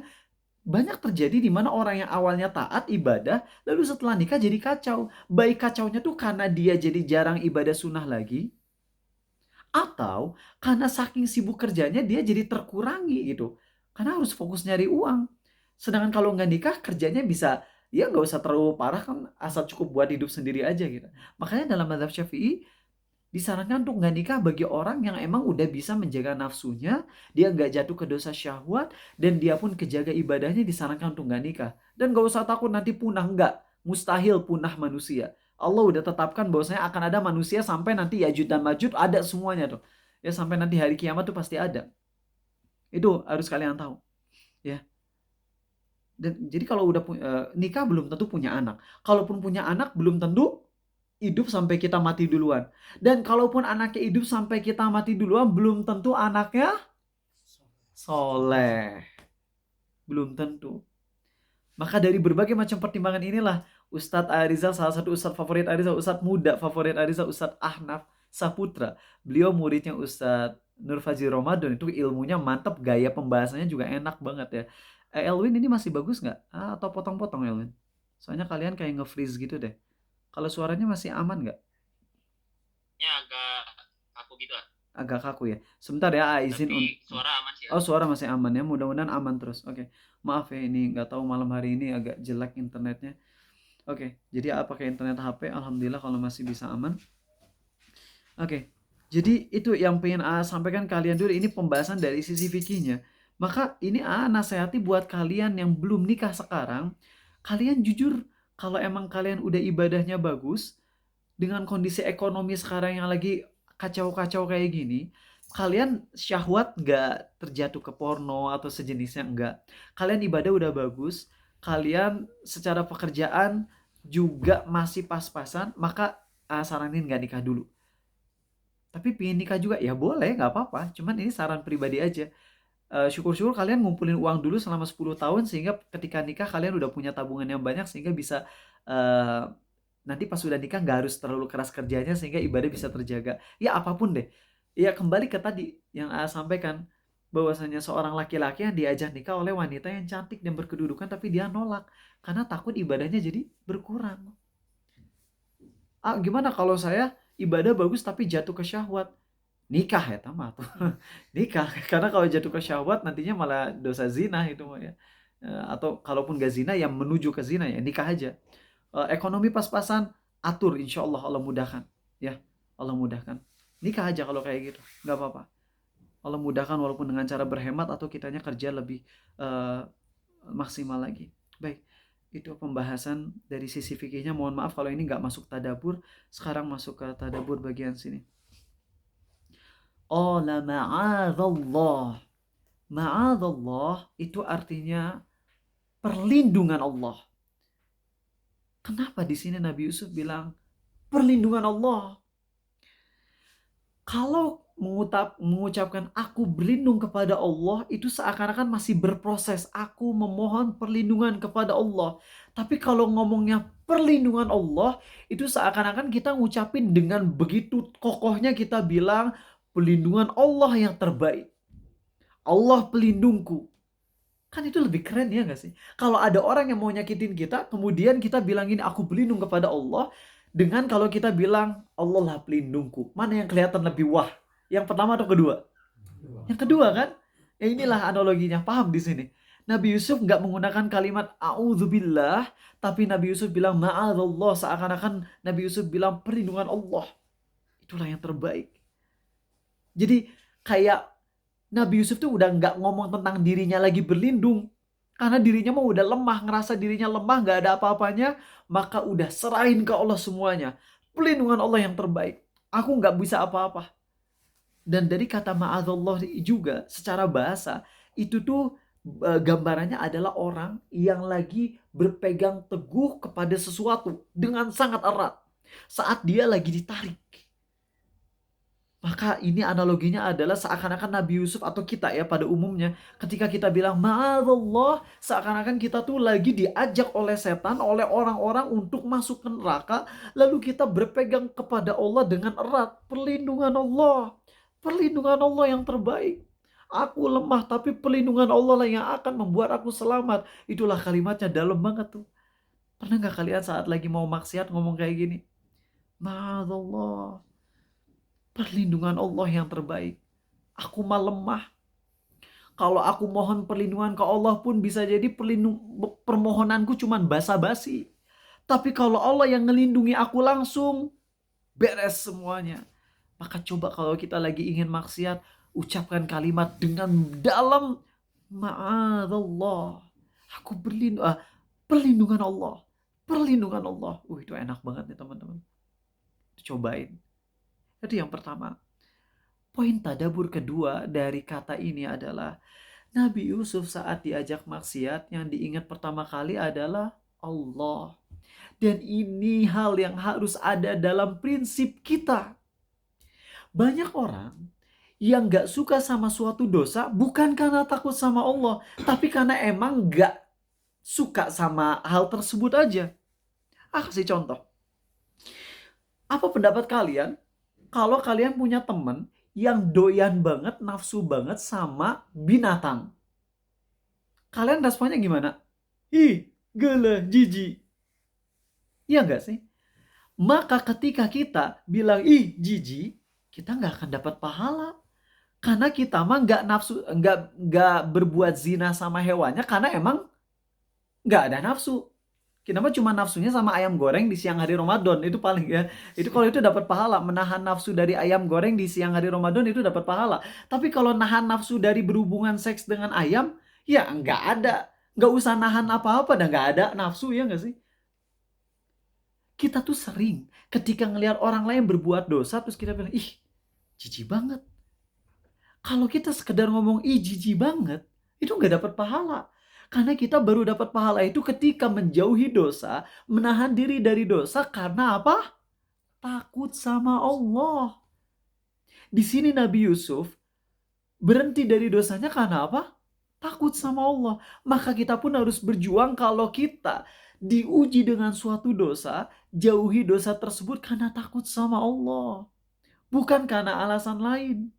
banyak terjadi di mana orang yang awalnya taat ibadah, lalu setelah nikah jadi kacau. Baik kacaunya tuh karena dia jadi jarang ibadah sunnah lagi, atau karena saking sibuk kerjanya dia jadi terkurangi gitu. Karena harus fokus nyari uang. Sedangkan kalau nggak nikah kerjanya bisa, ya nggak usah terlalu parah kan, asal cukup buat hidup sendiri aja gitu. Makanya dalam mazhab Syafi'i disarankan untuk nggak nikah bagi orang yang emang udah bisa menjaga nafsunya, dia nggak jatuh ke dosa syahwat, dan dia pun kejaga ibadahnya, disarankan untuk nggak nikah. Dan nggak usah takut nanti punah, nggak. Mustahil punah manusia. Allah udah tetapkan bahwasanya akan ada manusia sampai nanti Yajud dan Majud, ada semuanya tuh. Ya sampai nanti hari kiamat tuh pasti ada. Itu harus kalian tahu. Ya. Dan jadi kalau udah nikah belum tentu punya anak. Kalaupun punya anak belum tentu hidup sampai kita mati duluan. Dan kalaupun anaknya hidup sampai kita mati duluan, belum tentu anaknya soleh. Belum tentu. Maka dari berbagai macam pertimbangan inilah, Ustadz Arizal, salah satu Ustadz favorit Arizal, Ustadz muda favorit Arizal, Ustadz Ahnaf Saputra. Beliau muridnya Ustadz Nur Fazil Ramadan, itu ilmunya mantap, gaya pembahasannya juga enak banget ya. Elwin ini masih bagus nggak? Atau potong-potong Elwin? Soalnya kalian kayak nge-freeze gitu deh. Kalau suaranya masih aman nggak? Ya agak aku gitu lah. agak kaku ya. Sebentar ya, izin Tapi suara aman sih ya. Oh, suara masih aman ya. Mudah-mudahan aman terus. Oke. Maaf ya, ini nggak tahu malam hari ini agak jelek internetnya. Oke, jadi pakai internet HP. Alhamdulillah kalau masih bisa aman. Oke. Jadi itu yang pengen sampaikan kalian dulu. Ini pembahasan dari sisi fikihnya. Maka ini nasihati buat kalian yang belum nikah sekarang. Kalian jujur, kalau emang kalian udah ibadahnya bagus, dengan kondisi ekonomi sekarang yang lagi kacau-kacau kayak gini, kalian syahwat nggak terjatuh ke porno atau sejenisnya, enggak. Kalian ibadah udah bagus, kalian secara pekerjaan juga masih pas-pasan, maka saranin nggak nikah dulu. Tapi pengen nikah juga, ya boleh, nggak apa-apa. Cuman ini saran pribadi aja. Syukur-syukur kalian ngumpulin uang dulu selama 10 tahun, sehingga ketika nikah kalian udah punya tabungan yang banyak, sehingga bisa nanti pas sudah nikah nggak harus terlalu keras kerjanya, sehingga ibadah bisa terjaga. Ya apapun deh. Ya kembali ke tadi yang sampaikan, bahwasanya seorang laki-laki yang diajak nikah oleh wanita yang cantik dan berkedudukan, tapi dia nolak karena takut ibadahnya jadi berkurang. Gimana kalau saya ibadah bagus tapi jatuh ke syahwat? Nikah ya tamat tuh. Nikah, karena kalau jatuh ke syahwat nantinya malah dosa zina itu ya. Atau kalaupun gak zina yang menuju ke zina, ya nikah aja. Ekonomi pas-pasan, atur, insya Allah Allah mudahkan ya. Allah mudahkan, nikah aja kalau kayak gitu, nggak apa-apa. Allah mudahkan walaupun dengan cara berhemat atau kitanya kerja lebih maksimal lagi. Baik, itu pembahasan dari sisi fikihnya. Mohon maaf kalau ini nggak masuk tadabur. Sekarang masuk ke tadabur bagian sini. Qala ma'adzallah. Ma'adzallah itu artinya perlindungan Allah. Kenapa di sini Nabi Yusuf bilang perlindungan Allah? Kalau mengucapkan aku berlindung kepada Allah, itu seakan-akan masih berproses. Aku memohon perlindungan kepada Allah. Tapi kalau ngomongnya perlindungan Allah, itu seakan-akan kita ngucapin dengan begitu kokohnya, kita bilang perlindungan Allah yang terbaik. Allah pelindungku. Kan itu lebih keren ya gak sih? Kalau ada orang yang mau nyakitin kita, kemudian kita bilang gini, aku berlindung kepada Allah. Dengan kalau kita bilang, Allah lah pelindungku. Mana yang kelihatan lebih wah? Yang pertama atau kedua? Yang kedua kan? Ya inilah analoginya, paham di sini. Nabi Yusuf nggak menggunakan kalimat a'udzubillah, tapi Nabi Yusuf bilang ma'adzallah, seakan-akan Nabi Yusuf bilang perlindungan Allah. Itulah yang terbaik. Jadi kayak Nabi Yusuf tuh udah nggak ngomong tentang dirinya lagi berlindung. Karena dirinya mau udah lemah, ngerasa dirinya lemah, nggak ada apa-apanya, maka udah serahin ke Allah semuanya. Pelindungan Allah yang terbaik. Aku nggak bisa apa-apa. Dan dari kata ma'adzallah juga secara bahasa, itu tuh gambarannya adalah orang yang lagi berpegang teguh kepada sesuatu dengan sangat erat. Saat dia lagi ditarik. Maka ini analoginya adalah seakan-akan Nabi Yusuf atau kita ya pada umumnya, ketika kita bilang ma'adzallah, seakan-akan kita tuh lagi diajak oleh setan, oleh orang-orang untuk masuk ke neraka, lalu kita berpegang kepada Allah dengan erat. Perlindungan Allah yang terbaik. Aku lemah tapi perlindungan Allah lah yang akan membuat aku selamat. Itulah kalimatnya, dalam banget tuh. Pernah gak kalian saat lagi mau maksiat ngomong kayak gini? Ma'adzallah, perlindungan Allah yang terbaik. Aku mah lemah. Kalau aku mohon perlindungan ke Allah pun bisa jadi permohonanku cuman basa-basi. Tapi kalau Allah yang ngelindungi aku langsung, beres semuanya. Maka coba kalau kita lagi ingin maksiat, ucapkan kalimat dengan dalam, ma'adzallah. Aku perlindungan Allah. Perlindungan Allah. Itu enak banget nih teman-teman. Cobain. Itu yang pertama. Poin tadabur kedua dari kata ini adalah Nabi Yusuf saat diajak maksiat, yang diingat pertama kali adalah Allah. Dan ini hal yang harus ada dalam prinsip kita. Banyak orang yang gak suka sama suatu dosa bukan karena takut sama Allah, tapi karena emang gak suka sama hal tersebut aja. Kasih contoh. Apa pendapat kalian kalau kalian punya temen yang doyan banget, nafsu banget sama binatang? Kalian responnya gimana? Ih, gila, jijik. Iya gak sih? Maka ketika kita bilang ih, jijik, kita nggak akan dapat pahala. Karena kita mah nggak nafsu, nggak berbuat zina sama hewannya karena emang nggak ada nafsu. Kenapa cuma nafsunya sama ayam goreng di siang hari Ramadan itu paling ya. Itu kalau itu dapat pahala, menahan nafsu dari ayam goreng di siang hari Ramadan itu dapat pahala. Tapi kalau nahan nafsu dari berhubungan seks dengan ayam, ya nggak ada. Nggak usah nahan apa-apa dan nggak ada nafsu, ya nggak sih? Kita tuh sering ketika ngelihat orang lain berbuat dosa terus kita bilang, ih jijik banget. Kalau kita sekedar ngomong ih jijik banget, itu nggak dapat pahala. Karena kita baru dapat pahala itu ketika menjauhi dosa, menahan diri dari dosa karena apa? Takut sama Allah. Di sini Nabi Yusuf berhenti dari dosanya karena apa? Takut sama Allah. Maka kita pun harus berjuang kalau kita diuji dengan suatu dosa, jauhi dosa tersebut karena takut sama Allah. Bukan karena alasan lain.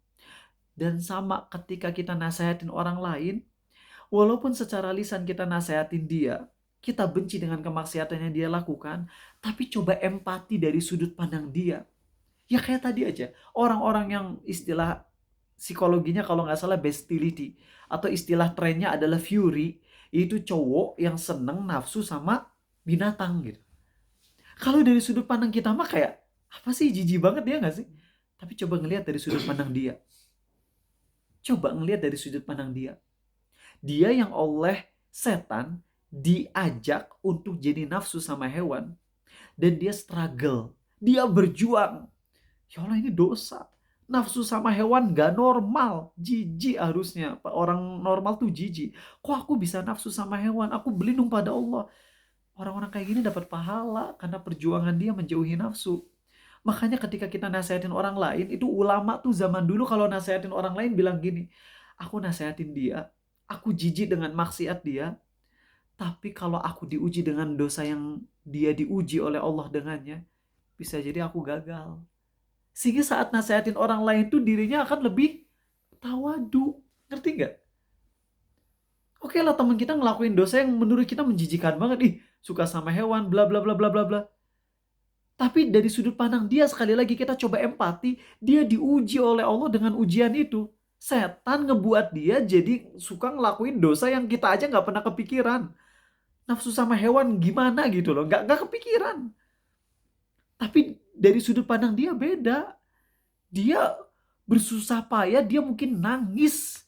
Dan sama ketika kita nasihatin orang lain, walaupun secara lisan kita nasihatin dia, kita benci dengan kemaksiatan yang dia lakukan, tapi coba empati dari sudut pandang dia. Ya kayak tadi aja, orang-orang yang istilah psikologinya kalau nggak salah bestiality, atau istilah trennya adalah fury, itu cowok yang seneng nafsu sama binatang gitu. Kalau dari sudut pandang kita mah kayak, apa sih jijik banget ya nggak sih? Tapi coba ngelihat dari sudut pandang dia. Coba ngelihat dari sudut pandang dia. Dia yang oleh setan diajak untuk jadi nafsu sama hewan. Dan dia struggle. Dia berjuang. Ya Allah ini dosa. Nafsu sama hewan gak normal. Jijik harusnya. Orang normal tuh jijik. Kok aku bisa nafsu sama hewan? Aku berlindung pada Allah. Orang-orang kayak gini dapat pahala karena perjuangan dia menjauhi nafsu. Makanya ketika kita nasihatin orang lain, itu ulama tuh zaman dulu kalau nasihatin orang lain bilang gini, aku nasihatin dia, aku jijik dengan maksiat dia, tapi kalau aku diuji dengan dosa yang dia diuji oleh Allah dengannya, bisa jadi aku gagal. Sehingga saat nasihatin orang lain tuh dirinya akan lebih tawadu. Ngerti nggak? Oke lah teman kita ngelakuin dosa yang menurut kita menjijikan banget. Ih, suka sama hewan, bla bla bla bla bla bla. Tapi dari sudut pandang dia, sekali lagi kita coba empati, dia diuji oleh Allah dengan ujian itu. Setan ngebuat dia jadi suka ngelakuin dosa yang kita aja nggak pernah kepikiran. Nafsu sama hewan gimana gitu loh, nggak kepikiran. Tapi dari sudut pandang dia beda. Dia bersusah payah, dia mungkin nangis.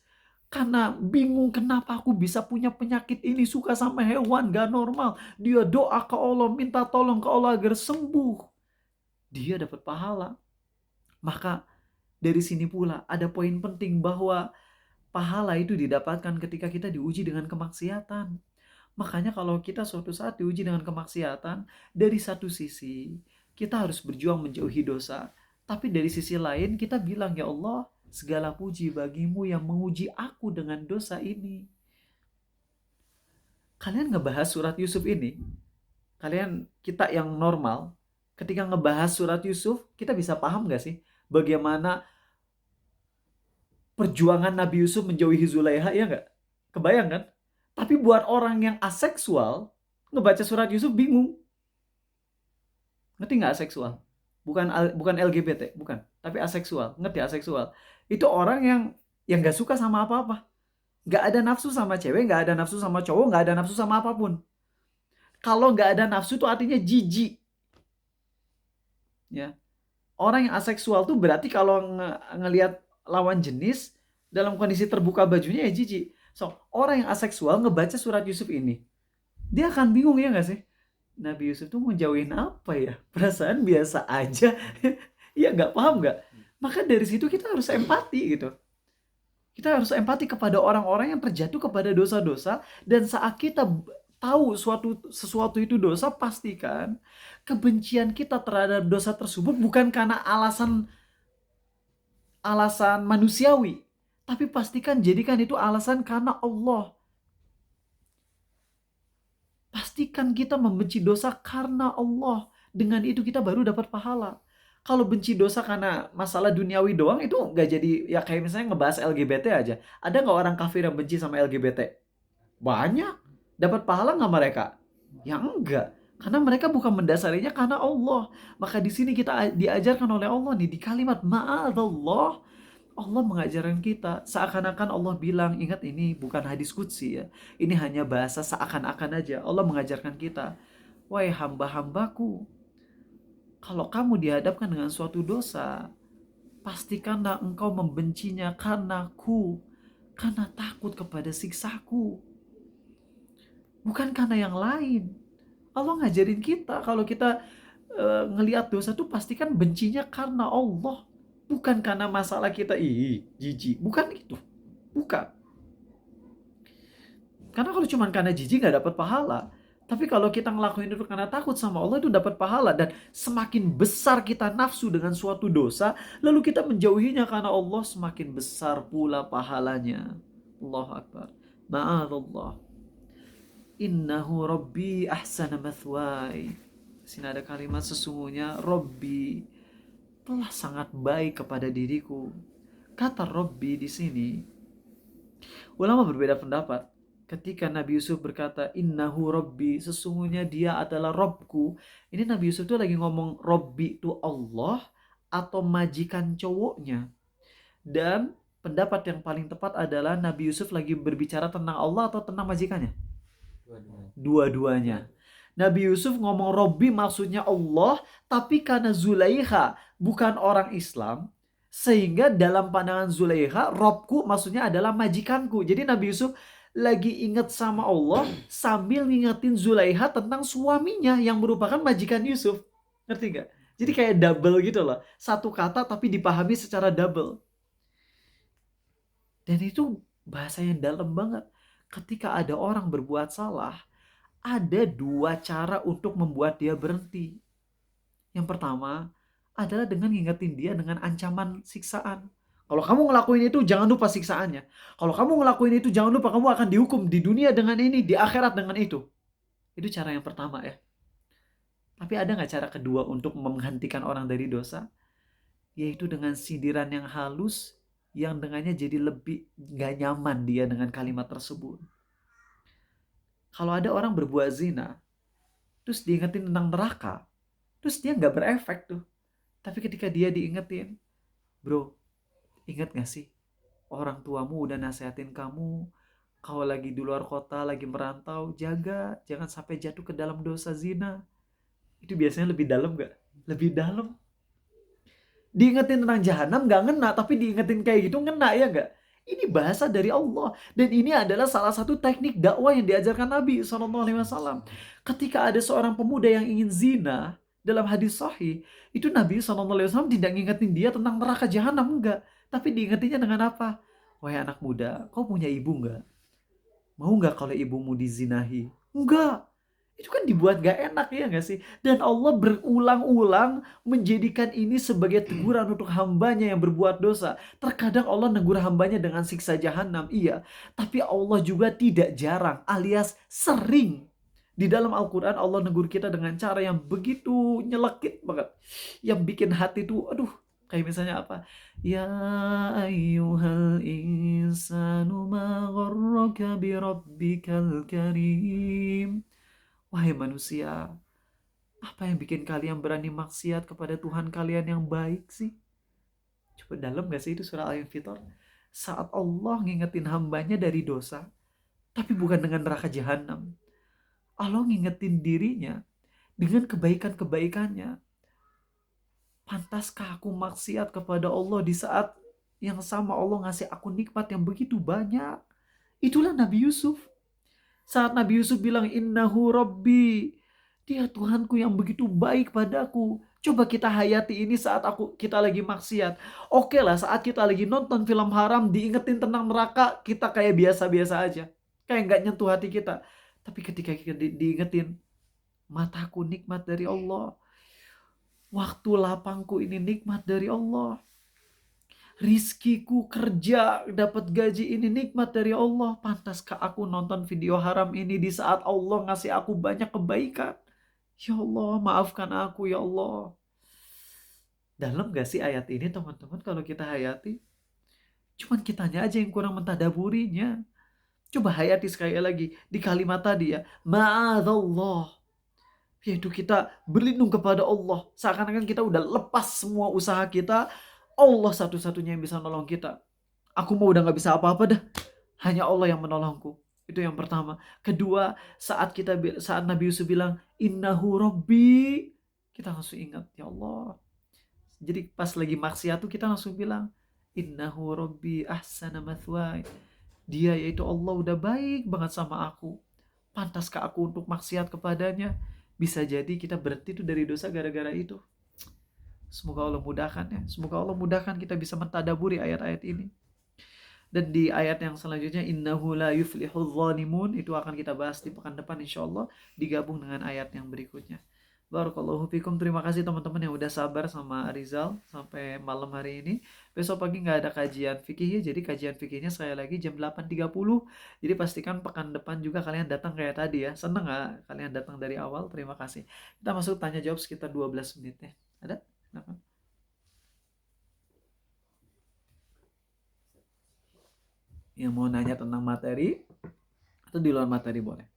Karena bingung kenapa aku bisa punya penyakit ini, suka sama hewan, gak normal. Dia doa ke Allah, minta tolong ke Allah agar sembuh. Dia dapat pahala. Maka dari sini pula ada poin penting bahwa pahala itu didapatkan ketika kita diuji dengan kemaksiatan. Makanya kalau kita suatu saat diuji dengan kemaksiatan, dari satu sisi kita harus berjuang menjauhi dosa. Tapi dari sisi lain kita bilang, ya Allah, segala puji bagimu yang menguji aku dengan dosa ini. Kalian ngebahas surat Yusuf ini, kita yang normal, ketika ngebahas surat Yusuf, kita bisa paham gak sih bagaimana perjuangan Nabi Yusuf menjauhi Zulaiha, ya gak? Kebayang kan? Tapi buat orang yang aseksual, ngebaca surat Yusuf bingung. Ngerti gak aseksual? Bukan LGBT, bukan. Tapi aseksual. Ngerti aseksual? Itu orang yang gak suka sama apa-apa. Gak ada nafsu sama cewek, gak ada nafsu sama cowok, gak ada nafsu sama apapun. Kalau gak ada nafsu itu artinya jijik. Ya. Orang yang aseksual tuh berarti kalau ngelihat lawan jenis dalam kondisi terbuka bajunya ya jijik. So, orang yang aseksual ngebaca surat Yusuf ini, dia akan bingung, ya gak sih? Nabi Yusuf tuh mau jauhin apa ya? Perasaan biasa aja. Ya gak paham gak? Maka dari situ kita harus empati gitu. Kita harus empati kepada orang-orang yang terjatuh kepada dosa-dosa. Dan saat kita tahu sesuatu itu dosa, pastikan kebencian kita terhadap dosa tersebut bukan karena alasan manusiawi, tapi pastikan jadikan itu alasan karena Allah. Pastikan kita membenci dosa karena Allah. Dengan itu kita baru dapat pahala. Kalau benci dosa karena masalah duniawi doang, itu nggak jadi, ya kayak misalnya ngebahas LGBT aja. Ada nggak orang kafir yang benci sama LGBT? Banyak. Dapat pahala nggak mereka? Ya enggak. Karena mereka bukan mendasarinya karena Allah. Maka di sini kita diajarkan oleh Allah nih di kalimat ma'adzallah. Allah mengajarkan kita seakan-akan Allah bilang, ingat ini bukan hadis qudsi ya. Ini hanya bahasa seakan-akan aja. Allah mengajarkan kita, wahai hamba-hambaku, kalau kamu dihadapkan dengan suatu dosa, pastikanlah engkau membencinya karena takut kepada siksaku. Bukan karena yang lain. Allah ngajarin kita kalau kita ngelihat dosa tuh pastikan bencinya karena Allah. Bukan karena masalah kita, jijik. Bukan itu. Bukan. Karena kalau cuma karena jijik gak dapat pahala. Tapi kalau kita ngelakuin itu karena takut sama Allah itu dapat pahala. Dan semakin besar kita nafsu dengan suatu dosa, lalu kita menjauhinya karena Allah, semakin besar pula pahalanya. Allahu Akbar. Ma'adallah. Innahu Rabbi ahsana mathwai. Sini ada kalimat sesungguhnya Rabbi telah sangat baik kepada diriku. Kata Rabbi di sini, ulama berbeda pendapat. Ketika Nabi Yusuf berkata, Innahu Rabbi, sesungguhnya dia adalah Robku. Ini Nabi Yusuf itu lagi ngomong Rabbi itu Allah atau majikan cowoknya. Dan pendapat yang paling tepat adalah Nabi Yusuf lagi berbicara tentang Allah atau tentang majikannya? Dua-duanya. Nabi Yusuf ngomong Robbi maksudnya Allah, tapi karena Zulaikha bukan orang Islam, sehingga dalam pandangan Zulaikha, Robku maksudnya adalah majikanku. Jadi Nabi Yusuf lagi ingat sama Allah sambil ngingetin Zulaikha tentang suaminya yang merupakan majikan Yusuf. Ngerti gak? Jadi kayak double gitu loh. Satu kata tapi dipahami secara double. Dan itu bahasa yang dalam banget. Ketika ada orang berbuat salah, ada dua cara untuk membuat dia berhenti. Yang pertama adalah dengan ngingetin dia dengan ancaman siksaan. Kalau kamu ngelakuin itu, jangan lupa siksaannya. Kalau kamu ngelakuin itu, jangan lupa kamu akan dihukum di dunia dengan ini, di akhirat dengan itu. Itu cara yang pertama ya. Tapi ada nggak cara kedua untuk menghentikan orang dari dosa? Yaitu dengan sindiran yang halus, yang dengannya jadi lebih nggak nyaman dia dengan kalimat tersebut. Kalau ada orang berbuat zina, terus diingetin tentang neraka, terus dia nggak berefek tuh. Tapi ketika dia diingetin, bro, ingat gak sih? Orang tuamu udah nasehatin kamu, kau lagi di luar kota, lagi merantau, jaga, jangan sampai jatuh ke dalam dosa zina. Itu biasanya lebih dalam gak? Lebih dalam. Diingetin tentang jahanam gak ngena, tapi diingetin kayak gitu ngena ya gak? Ini bahasa dari Allah. Dan ini adalah salah satu teknik dakwah yang diajarkan Nabi SAW. Ketika ada seorang pemuda yang ingin zina, dalam hadis sahih, itu Nabi SAW tidak ngingetin dia tentang neraka jahanam, enggak. Tapi diingetinnya dengan apa? Wahai anak muda, kau punya ibu enggak? Mau enggak kalau ibumu dizinahi? Enggak. Itu kan dibuat gak enak ya gak sih? Dan Allah berulang-ulang menjadikan ini sebagai teguran untuk hambanya yang berbuat dosa. Terkadang Allah negur hambanya dengan siksa jahanam, iya. Tapi Allah juga tidak jarang alias sering. Di dalam Al-Quran Allah negur kita dengan cara yang begitu nyelekit banget. Yang bikin hati tuh, aduh, kayak misalnya apa? Ya ayyuhal insanu ma gharraka bi rabbikal karim. Wahai manusia, apa yang bikin kalian berani maksiat kepada Tuhan kalian yang baik sih? Coba dalam gak sih itu surah Al-Infitor? Saat Allah ngingetin hambanya dari dosa, tapi bukan dengan neraka jahanam. Allah ngingetin dirinya dengan kebaikan-kebaikannya. Pantaskah aku maksiat kepada Allah di saat yang sama Allah ngasih aku nikmat yang begitu banyak? Itulah Nabi Yusuf. Saat Nabi Yusuf bilang, Innahu Rabbi, dia Tuhanku yang begitu baik padaku. Coba kita hayati ini saat kita lagi maksiat. Oke lah, saat kita lagi nonton film haram, diingetin tentang neraka, kita kayak biasa-biasa aja. Kayak gak nyentuh hati kita. Tapi ketika kita diingetin, mataku nikmat dari Allah. Waktu lapangku ini nikmat dari Allah. Rizkiku kerja dapat gaji ini nikmat dari Allah. Pantaskah aku nonton video haram ini di saat Allah ngasih aku banyak kebaikan? Ya Allah, maafkan aku ya Allah. Dalam gak sih ayat ini teman-teman kalau kita hayati? Cuman kitanya aja yang kurang mentadaburinya. Coba hayati sekali lagi di kalimat tadi ya. Ma'adallah. yaitu kita berlindung kepada Allah. Seakan-akan kita udah lepas semua usaha kita, Allah satu-satunya yang bisa nolong kita. Aku mau udah gak bisa apa-apa dah, hanya Allah yang menolongku. Itu yang pertama. Kedua, saat Nabi Yusuf bilang innahu rabbi, kita langsung ingat, ya Allah. Jadi pas lagi maksiat tuh kita langsung bilang innahu rabbi ahsana mathwaya. Dia yaitu Allah udah baik banget sama aku. Pantaskah aku untuk maksiat kepadanya? Bisa jadi kita berhenti tuh dari dosa gara-gara itu. Semoga Allah mudahkan ya. Semoga Allah mudahkan kita bisa mentadaburi ayat-ayat ini. Dan di ayat yang selanjutnya innahu la yuflihul zalimun, itu akan kita bahas di pekan depan insyaallah, digabung dengan ayat yang berikutnya. Barakallahu fikum. Terima kasih teman-teman yang udah sabar sama Rizal sampai malam hari ini. Besok pagi nggak ada kajian fikih ya, jadi kajian fikihnya sekali lagi jam 8.30. Jadi pastikan pekan depan juga kalian datang kayak tadi ya. Seneng nggak kalian datang dari awal? Terima kasih. Kita masuk tanya jawab sekitar 12 menit ya. Ada? Kenapa? Yang mau nanya tentang materi atau di luar materi boleh.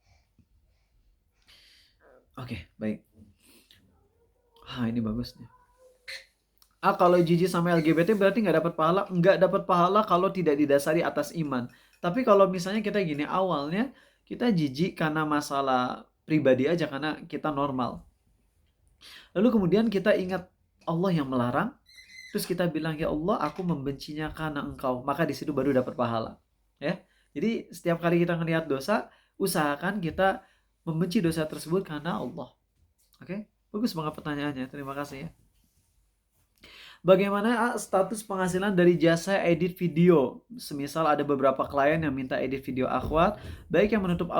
Oke, baik. Ini bagus nih. Kalau jijik sama LGBT berarti nggak dapat pahala? Nggak dapat pahala kalau tidak didasari atas iman. Tapi kalau misalnya kita gini, awalnya kita jijik karena masalah pribadi aja, karena kita normal. Lalu kemudian kita ingat Allah yang melarang, terus kita bilang ya Allah aku membencinya karena engkau, maka di situ baru dapat pahala. Ya, jadi setiap kali kita ngelihat dosa, usahakan kita membenci dosa tersebut karena Allah. Oke, bagus banget pertanyaannya. Terima kasih ya. Bagaimana status penghasilan dari jasa edit video? Semisal ada beberapa klien yang minta edit video akhwat, baik yang menutup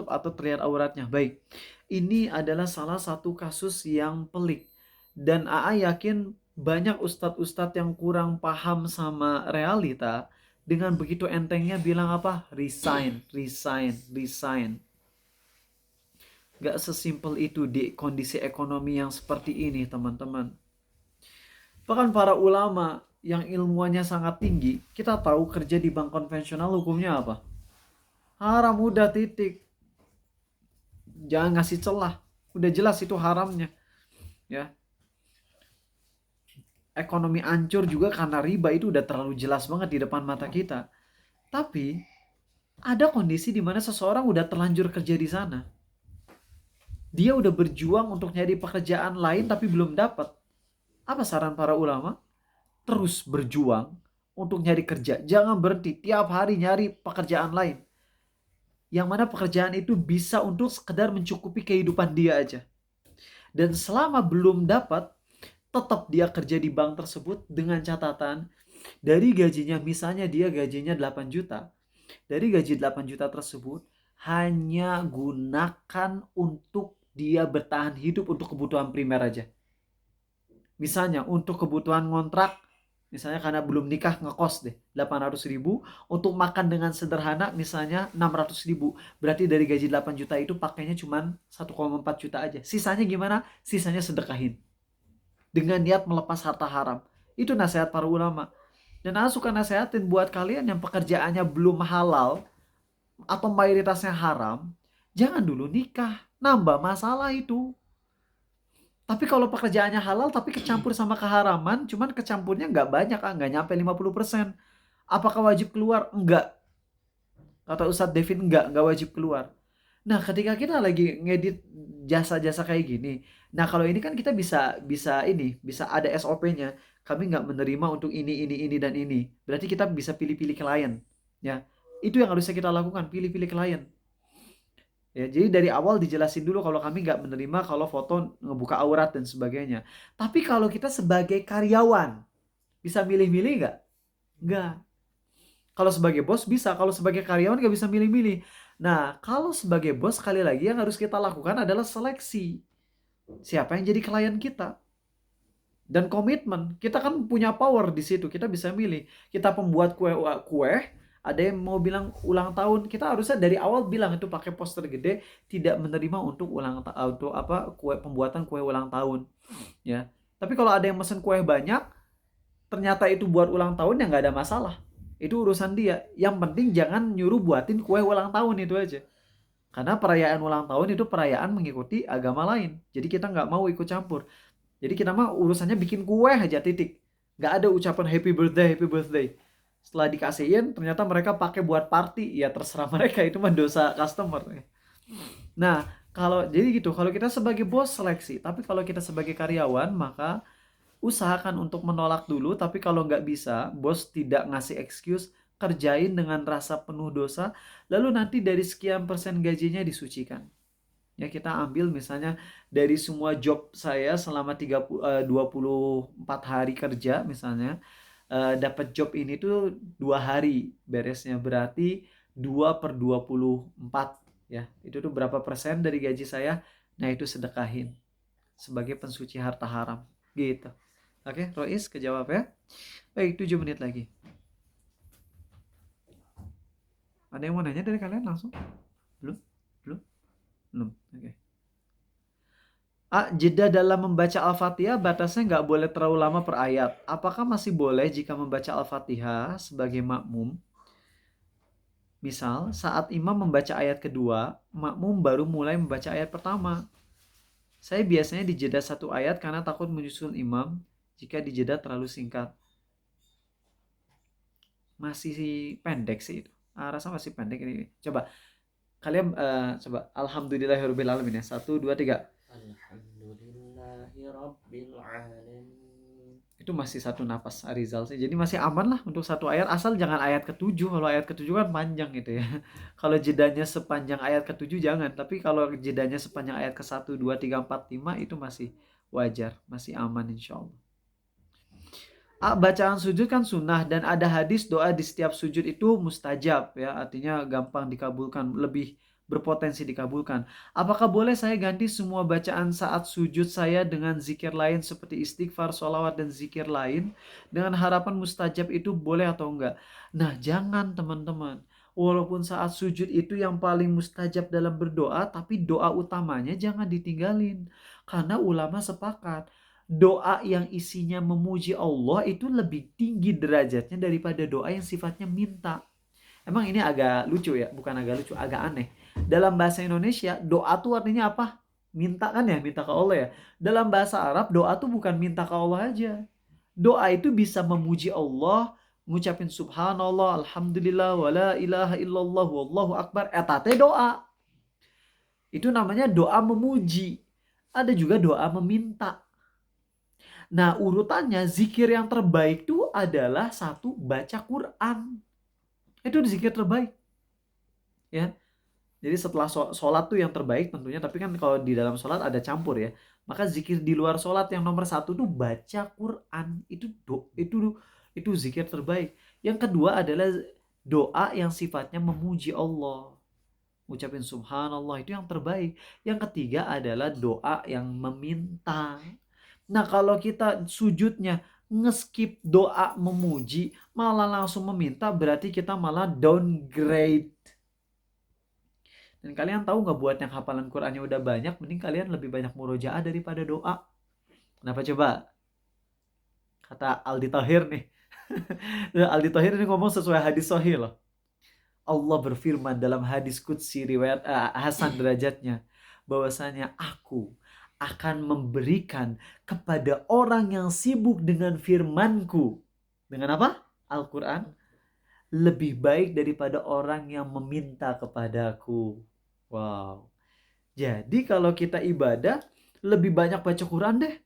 atau terlihat auratnya. Baik, ini adalah salah satu kasus yang pelik. Dan AA yakin banyak ustadz-ustadz yang kurang paham sama realita, dengan begitu entengnya bilang apa? Resign. Gak sesimpel itu di kondisi ekonomi yang seperti ini, teman-teman. Bahkan para ulama yang ilmuannya sangat tinggi, kita tahu kerja di bank konvensional hukumnya apa? Haram, udah titik. Jangan ngasih celah. Udah jelas itu haramnya. Ya. Ekonomi hancur juga karena riba, itu udah terlalu jelas banget di depan mata kita. Tapi ada kondisi di mana seseorang udah terlanjur kerja di sana. Dia udah berjuang untuk nyari pekerjaan lain tapi belum dapat. Apa saran para ulama? Terus berjuang untuk nyari kerja. Jangan berhenti tiap hari nyari pekerjaan lain. Yang mana pekerjaan itu bisa untuk sekedar mencukupi kehidupan dia aja. Dan selama belum dapat, tetap dia kerja di bank tersebut dengan catatan dari gajinya, misalnya dia gajinya 8 juta. Dari gaji 8 juta tersebut hanya gunakan untuk dia bertahan hidup untuk kebutuhan primer aja. Misalnya untuk kebutuhan ngontrak, misalnya karena belum nikah ngekos deh 800.000, untuk makan dengan sederhana misalnya 600.000. Berarti dari gaji 8 juta itu pakainya cuma 1,4 juta aja. Sisanya gimana? Sisanya sedekahin. Dengan niat melepas harta haram. Itu nasihat para ulama. Dan aku suka nasihatin buat kalian yang pekerjaannya belum halal atau mayoritasnya haram, jangan dulu nikah. Nambah masalah itu. Tapi kalau pekerjaannya halal tapi kecampur sama keharaman, cuman kecampurnya nggak banyak, nggak nyampe 50%. Apakah wajib keluar? Enggak. Kata Ustadz Devin, enggak wajib keluar. Nah, ketika kita lagi ngedit jasa-jasa kayak gini, nah kalau ini kan kita bisa ada SOP-nya. Kami nggak menerima untuk ini, dan ini. Berarti kita bisa pilih-pilih klien. Ya, itu yang harusnya kita lakukan, pilih-pilih klien. Ya, jadi dari awal dijelasin dulu kalau kami nggak menerima kalau foto ngebuka aurat dan sebagainya. Tapi kalau kita sebagai karyawan, bisa milih-milih nggak? Nggak. Kalau sebagai bos bisa, kalau sebagai karyawan nggak bisa milih-milih. Nah, kalau sebagai bos, sekali lagi yang harus kita lakukan adalah seleksi. Siapa yang jadi klien kita? Dan komitmen. Kita kan punya power di situ. Kita bisa milih. Kita pembuat kue, ada yang mau bilang ulang tahun, kita harusnya dari awal bilang itu pakai poster gede, tidak menerima untuk pembuatan kue ulang tahun. Ya. Tapi kalau ada yang mesen kue banyak, ternyata itu buat ulang tahun, ya nggak ada masalah. Itu urusan dia. Yang penting jangan nyuruh buatin kue ulang tahun, itu aja. Karena perayaan ulang tahun itu perayaan mengikuti agama lain. Jadi kita nggak mau ikut campur. Jadi kita mah urusannya bikin kue aja, titik. Nggak ada ucapan happy birthday, happy birthday. Setelah dikasihin, ternyata mereka pakai buat party. Ya terserah mereka, itu mah dosa customer. Nah, jadi gitu, kalau kita sebagai bos seleksi, tapi kalau kita sebagai karyawan, maka usahakan untuk menolak dulu, tapi kalau nggak bisa, bos tidak ngasih excuse, kerjain dengan rasa penuh dosa, lalu nanti dari sekian persen gajinya disucikan. Ya, kita ambil misalnya dari semua job saya selama 24 hari kerja misalnya, dapat job ini tuh 2 hari beresnya, berarti 2/24 ya. Itu tuh berapa persen dari gaji saya? Nah, itu sedekahin sebagai pensuci harta haram gitu. Oke, Rois kejawab ya. Baik, 7 menit lagi. Ada yang mau nanya dari kalian langsung? Belum? Belum? Belum. Oke. Jeda dalam membaca Al-Fatihah batasnya nggak boleh terlalu lama per ayat. Apakah masih boleh jika membaca Al-Fatihah sebagai makmum? Misal, saat imam membaca ayat kedua, makmum baru mulai membaca ayat pertama. Saya biasanya dijeda 1 ayat karena takut menyusul imam jika dijeda terlalu singkat. Masih pendek sih itu. Rasa masih pendek ini. Coba, kalian coba. Alhamdulillahirabbil alamin ya. 1, 2, 3. Alhamdulillahirobbilalamin. Itu masih 1 napas Arizal sih. Jadi masih aman lah untuk 1 ayat, asal jangan ayat ke-7. Kalau ayat ke-7 kan panjang gitu ya. Kalau jedanya sepanjang ayat ke-7 jangan, tapi kalau jedanya sepanjang ayat ke-1, 2, 3, 4, 5 itu masih wajar, masih aman insyaallah. Bacaan sujud kan sunnah, dan ada hadis doa di setiap sujud itu mustajab ya, artinya gampang dikabulkan, lebih berpotensi dikabulkan. Apakah boleh saya ganti semua bacaan saat sujud saya dengan zikir lain seperti istighfar, sholawat, dan zikir lain dengan harapan mustajab itu boleh atau enggak? Nah, jangan teman-teman. Walaupun saat sujud itu yang paling mustajab dalam berdoa, tapi doa utamanya jangan ditinggalin. Karena ulama sepakat, doa yang isinya memuji Allah itu lebih tinggi derajatnya daripada doa yang sifatnya minta. Emang ini agak lucu ya, bukan agak lucu, agak aneh. Dalam bahasa Indonesia, doa tuh artinya apa? Minta kan ya, minta ke Allah ya. Dalam bahasa Arab, doa tuh bukan minta ke Allah aja. Doa itu bisa memuji Allah, ngucapin subhanallah, alhamdulillah, wala ilaha illallah, wallahu akbar. Etate doa. Itu namanya doa memuji. Ada juga doa meminta. Nah, urutannya zikir yang terbaik itu adalah 1, baca Quran. Itu zikir terbaik. Ya. Jadi setelah sholat tuh yang terbaik tentunya, tapi kan kalau di dalam sholat ada campur ya. Maka zikir di luar sholat yang nomor 1 tuh baca Quran. Itu zikir terbaik. Yang kedua adalah doa yang sifatnya memuji Allah. Ucapin subhanallah, itu yang terbaik. Yang ketiga adalah doa yang meminta. Nah, kalau kita sujudnya ngeskip doa memuji, malah langsung meminta, berarti kita malah downgrade. Dan kalian tahu nggak, buat yang hafalan Qurannya udah banyak, mending kalian lebih banyak murojaah daripada doa. Kenapa coba? Kata Aldi Tahir nih. Aldi Tahir ini ngomong sesuai hadis sahih loh. Allah berfirman dalam hadis qudsi riwayat Hasan derajatnya, bahwasanya aku akan memberikan kepada orang yang sibuk dengan firmanku. Dengan apa? Al-Quran. Lebih baik daripada orang yang meminta kepadaku. Wow. Jadi kalau kita ibadah, lebih banyak baca Quran deh.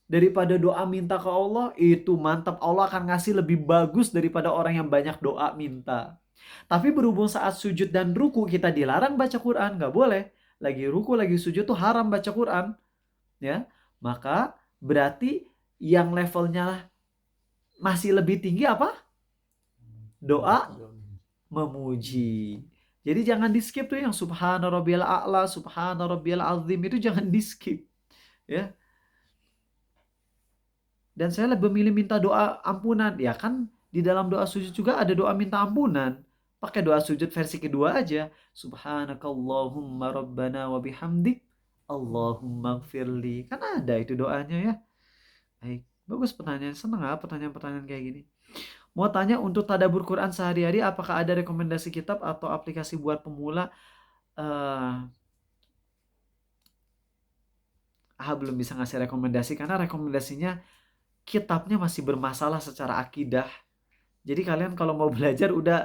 Daripada doa minta ke Allah, itu mantap. Allah akan ngasih lebih bagus daripada orang yang banyak doa minta. Tapi berhubung saat sujud dan ruku kita dilarang baca Quran, nggak boleh. Lagi ruku, lagi sujud tuh haram baca Quran. Ya, maka berarti yang levelnya masih lebih tinggi apa? Doa memuji. Jadi jangan di skip tuh yang subhana rabbiyal a'la, subhana rabbiyal azim, itu jangan di skip. Ya. Dan saya lebih milih minta doa ampunan. Ya kan di dalam doa sujud juga ada doa minta ampunan. Pakai doa sujud versi kedua aja. Subhanakallahumma rabbana wa bihamdik Allahumma gfirli. Kan ada itu doanya ya. Baik, bagus pertanyaan. Senang pertanyaan-pertanyaan kayak gini. Mau tanya, untuk tadabbur Quran sehari-hari apakah ada rekomendasi kitab atau aplikasi buat pemula? eh belum bisa ngasih rekomendasi karena rekomendasinya kitabnya masih bermasalah secara akidah. Jadi kalian kalau mau belajar udah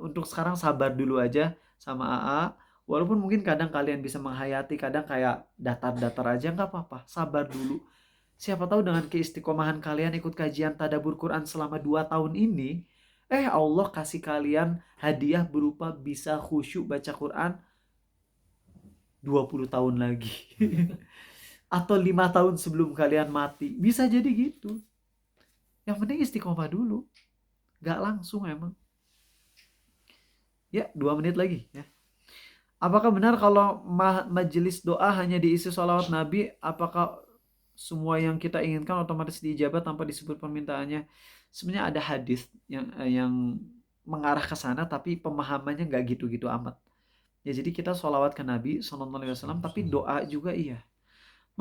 untuk sekarang sabar dulu aja sama AA. Walaupun mungkin kadang kalian bisa menghayati, kadang kayak datar-datar aja nggak apa-apa, sabar dulu. Siapa tahu dengan keistiqomahan kalian ikut kajian tadabbur Quran selama 2 tahun ini, Allah kasih kalian hadiah berupa bisa khusyuk baca Quran 20 tahun lagi. Atau 5 tahun sebelum kalian mati. Bisa jadi gitu. Yang penting istiqomah dulu. Gak langsung emang. Ya, 2 menit lagi ya. Apakah benar kalau majelis doa hanya diisi sholawat Nabi? Apakah semua yang kita inginkan otomatis diijabah tanpa disebut permintaannya? Sebenarnya ada hadis yang mengarah ke sana, tapi pemahamannya nggak gitu-gitu amat. Ya jadi kita sholawat ke Nabi SAW, tapi doa juga iya.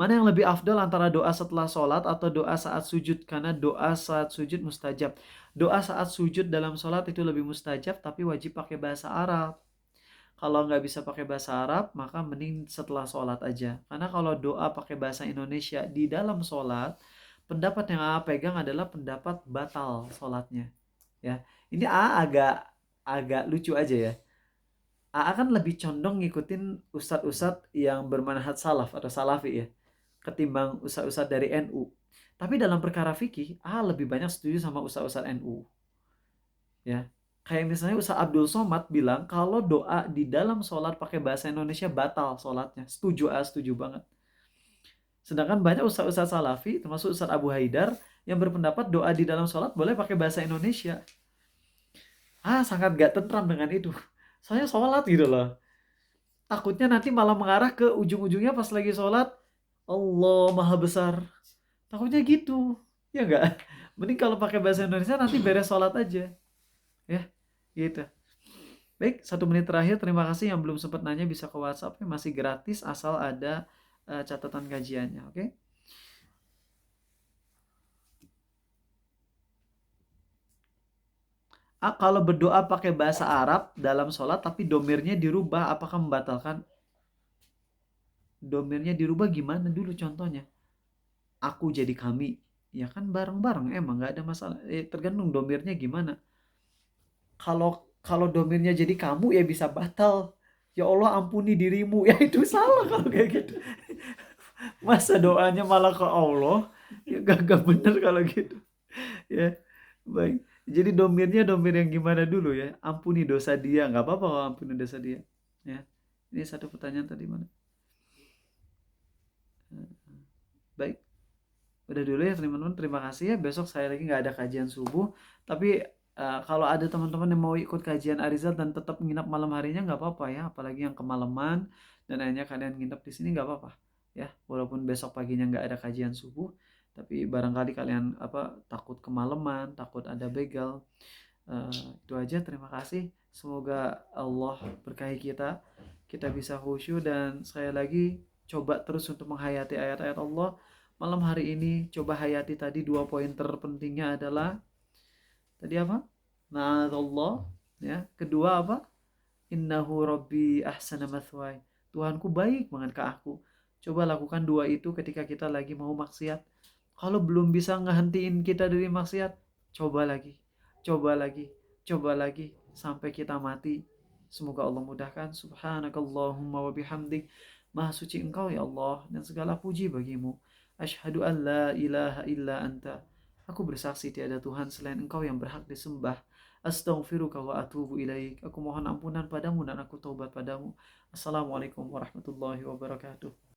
Mana yang lebih afdal antara doa setelah sholat atau doa saat sujud? Karena doa saat sujud mustajab. Doa saat sujud dalam sholat itu lebih mustajab, tapi wajib pakai bahasa Arab. Kalau nggak bisa pakai bahasa Arab, maka mending setelah sholat aja. Karena kalau doa pakai bahasa Indonesia di dalam sholat, pendapat yang AA pegang adalah pendapat batal sholatnya. Ya, ini AA agak lucu aja ya. AA kan lebih condong ngikutin ustadz-ustadz yang bermanhaj salaf atau salafi ya, ketimbang ustadz-ustadz dari NU. Tapi dalam perkara fikih, AA lebih banyak setuju sama ustadz-ustadz NU. Ya, kayak misalnya Ustaz Abdul Somad bilang kalau doa di dalam sholat pakai bahasa Indonesia batal sholatnya. Setuju banget. Sedangkan banyak Ustaz-Ustaz Salafi, termasuk Ustaz Abu Haidar, yang berpendapat doa di dalam sholat boleh pakai bahasa Indonesia. Sangat gak tentram dengan itu. Soalnya sholat gitu loh. Takutnya nanti malah mengarah ke ujung-ujungnya pas lagi sholat, Allah Maha Besar. Takutnya gitu. Ya enggak? Mending kalau pakai bahasa Indonesia nanti beres sholat aja. Ya, gitu. Baik, 1 menit terakhir. Terima kasih yang belum sempat nanya bisa ke WhatsApp. Masih gratis asal ada catatan kajiannya. Oke? Kalau berdoa pakai bahasa Arab dalam sholat tapi domirnya dirubah, apakah membatalkan? Domirnya dirubah gimana dulu contohnya? Aku jadi kami. Ya kan bareng-bareng emang nggak ada masalah. Tergantung domirnya gimana. Kalau domirnya jadi kamu ya bisa batal. Ya Allah ampuni dirimu. Ya itu salah kalau kayak gitu. Masa doanya malah ke Allah? Ya gak bener kalau gitu. Ya, baik. Jadi domirnya domir yang gimana dulu ya? Ampuni dosa dia. Gak apa-apa kalau ampuni dosa dia. Ya. Ini satu pertanyaan tadi mana? Baik. Udah dulu ya teman-teman. Terima kasih ya. Besok saya lagi gak ada kajian subuh. Tapi kalau ada teman-teman yang mau ikut kajian Arizal dan tetap nginap malam harinya nggak apa-apa ya, apalagi yang kemalaman dan akhirnya kalian nginap di sini nggak apa-apa ya, walaupun besok paginya nggak ada kajian subuh, tapi barangkali kalian takut kemalaman, takut ada begal. Itu aja, terima kasih, semoga Allah berkahi kita bisa khusyuk, dan sekali lagi coba terus untuk menghayati ayat-ayat Allah malam hari ini. Coba hayati tadi 2 poin terpentingnya adalah tadi apa? Na'adallah ya. Kedua apa? Innahu rabbi ahsana mathwaya. Tuhanku baik banget ke aku. Coba lakukan 2 itu ketika kita lagi mau maksiat. Kalau belum bisa ngehentiin kita dari maksiat, coba lagi. Coba lagi. Coba lagi sampai kita mati. Semoga Allah mudahkan. Subhanakallahumma wa bihamdik. Maha suci Engkau ya Allah dan segala puji bagimu. Asyhadu an la ilaha illa anta. Aku bersaksi tiada Tuhan selain Engkau yang berhak disembah. Astaghfiruka wa atubu ilaik. Aku mohon ampunan padamu dan aku taubat padamu. Assalamualaikum warahmatullahi wabarakatuh.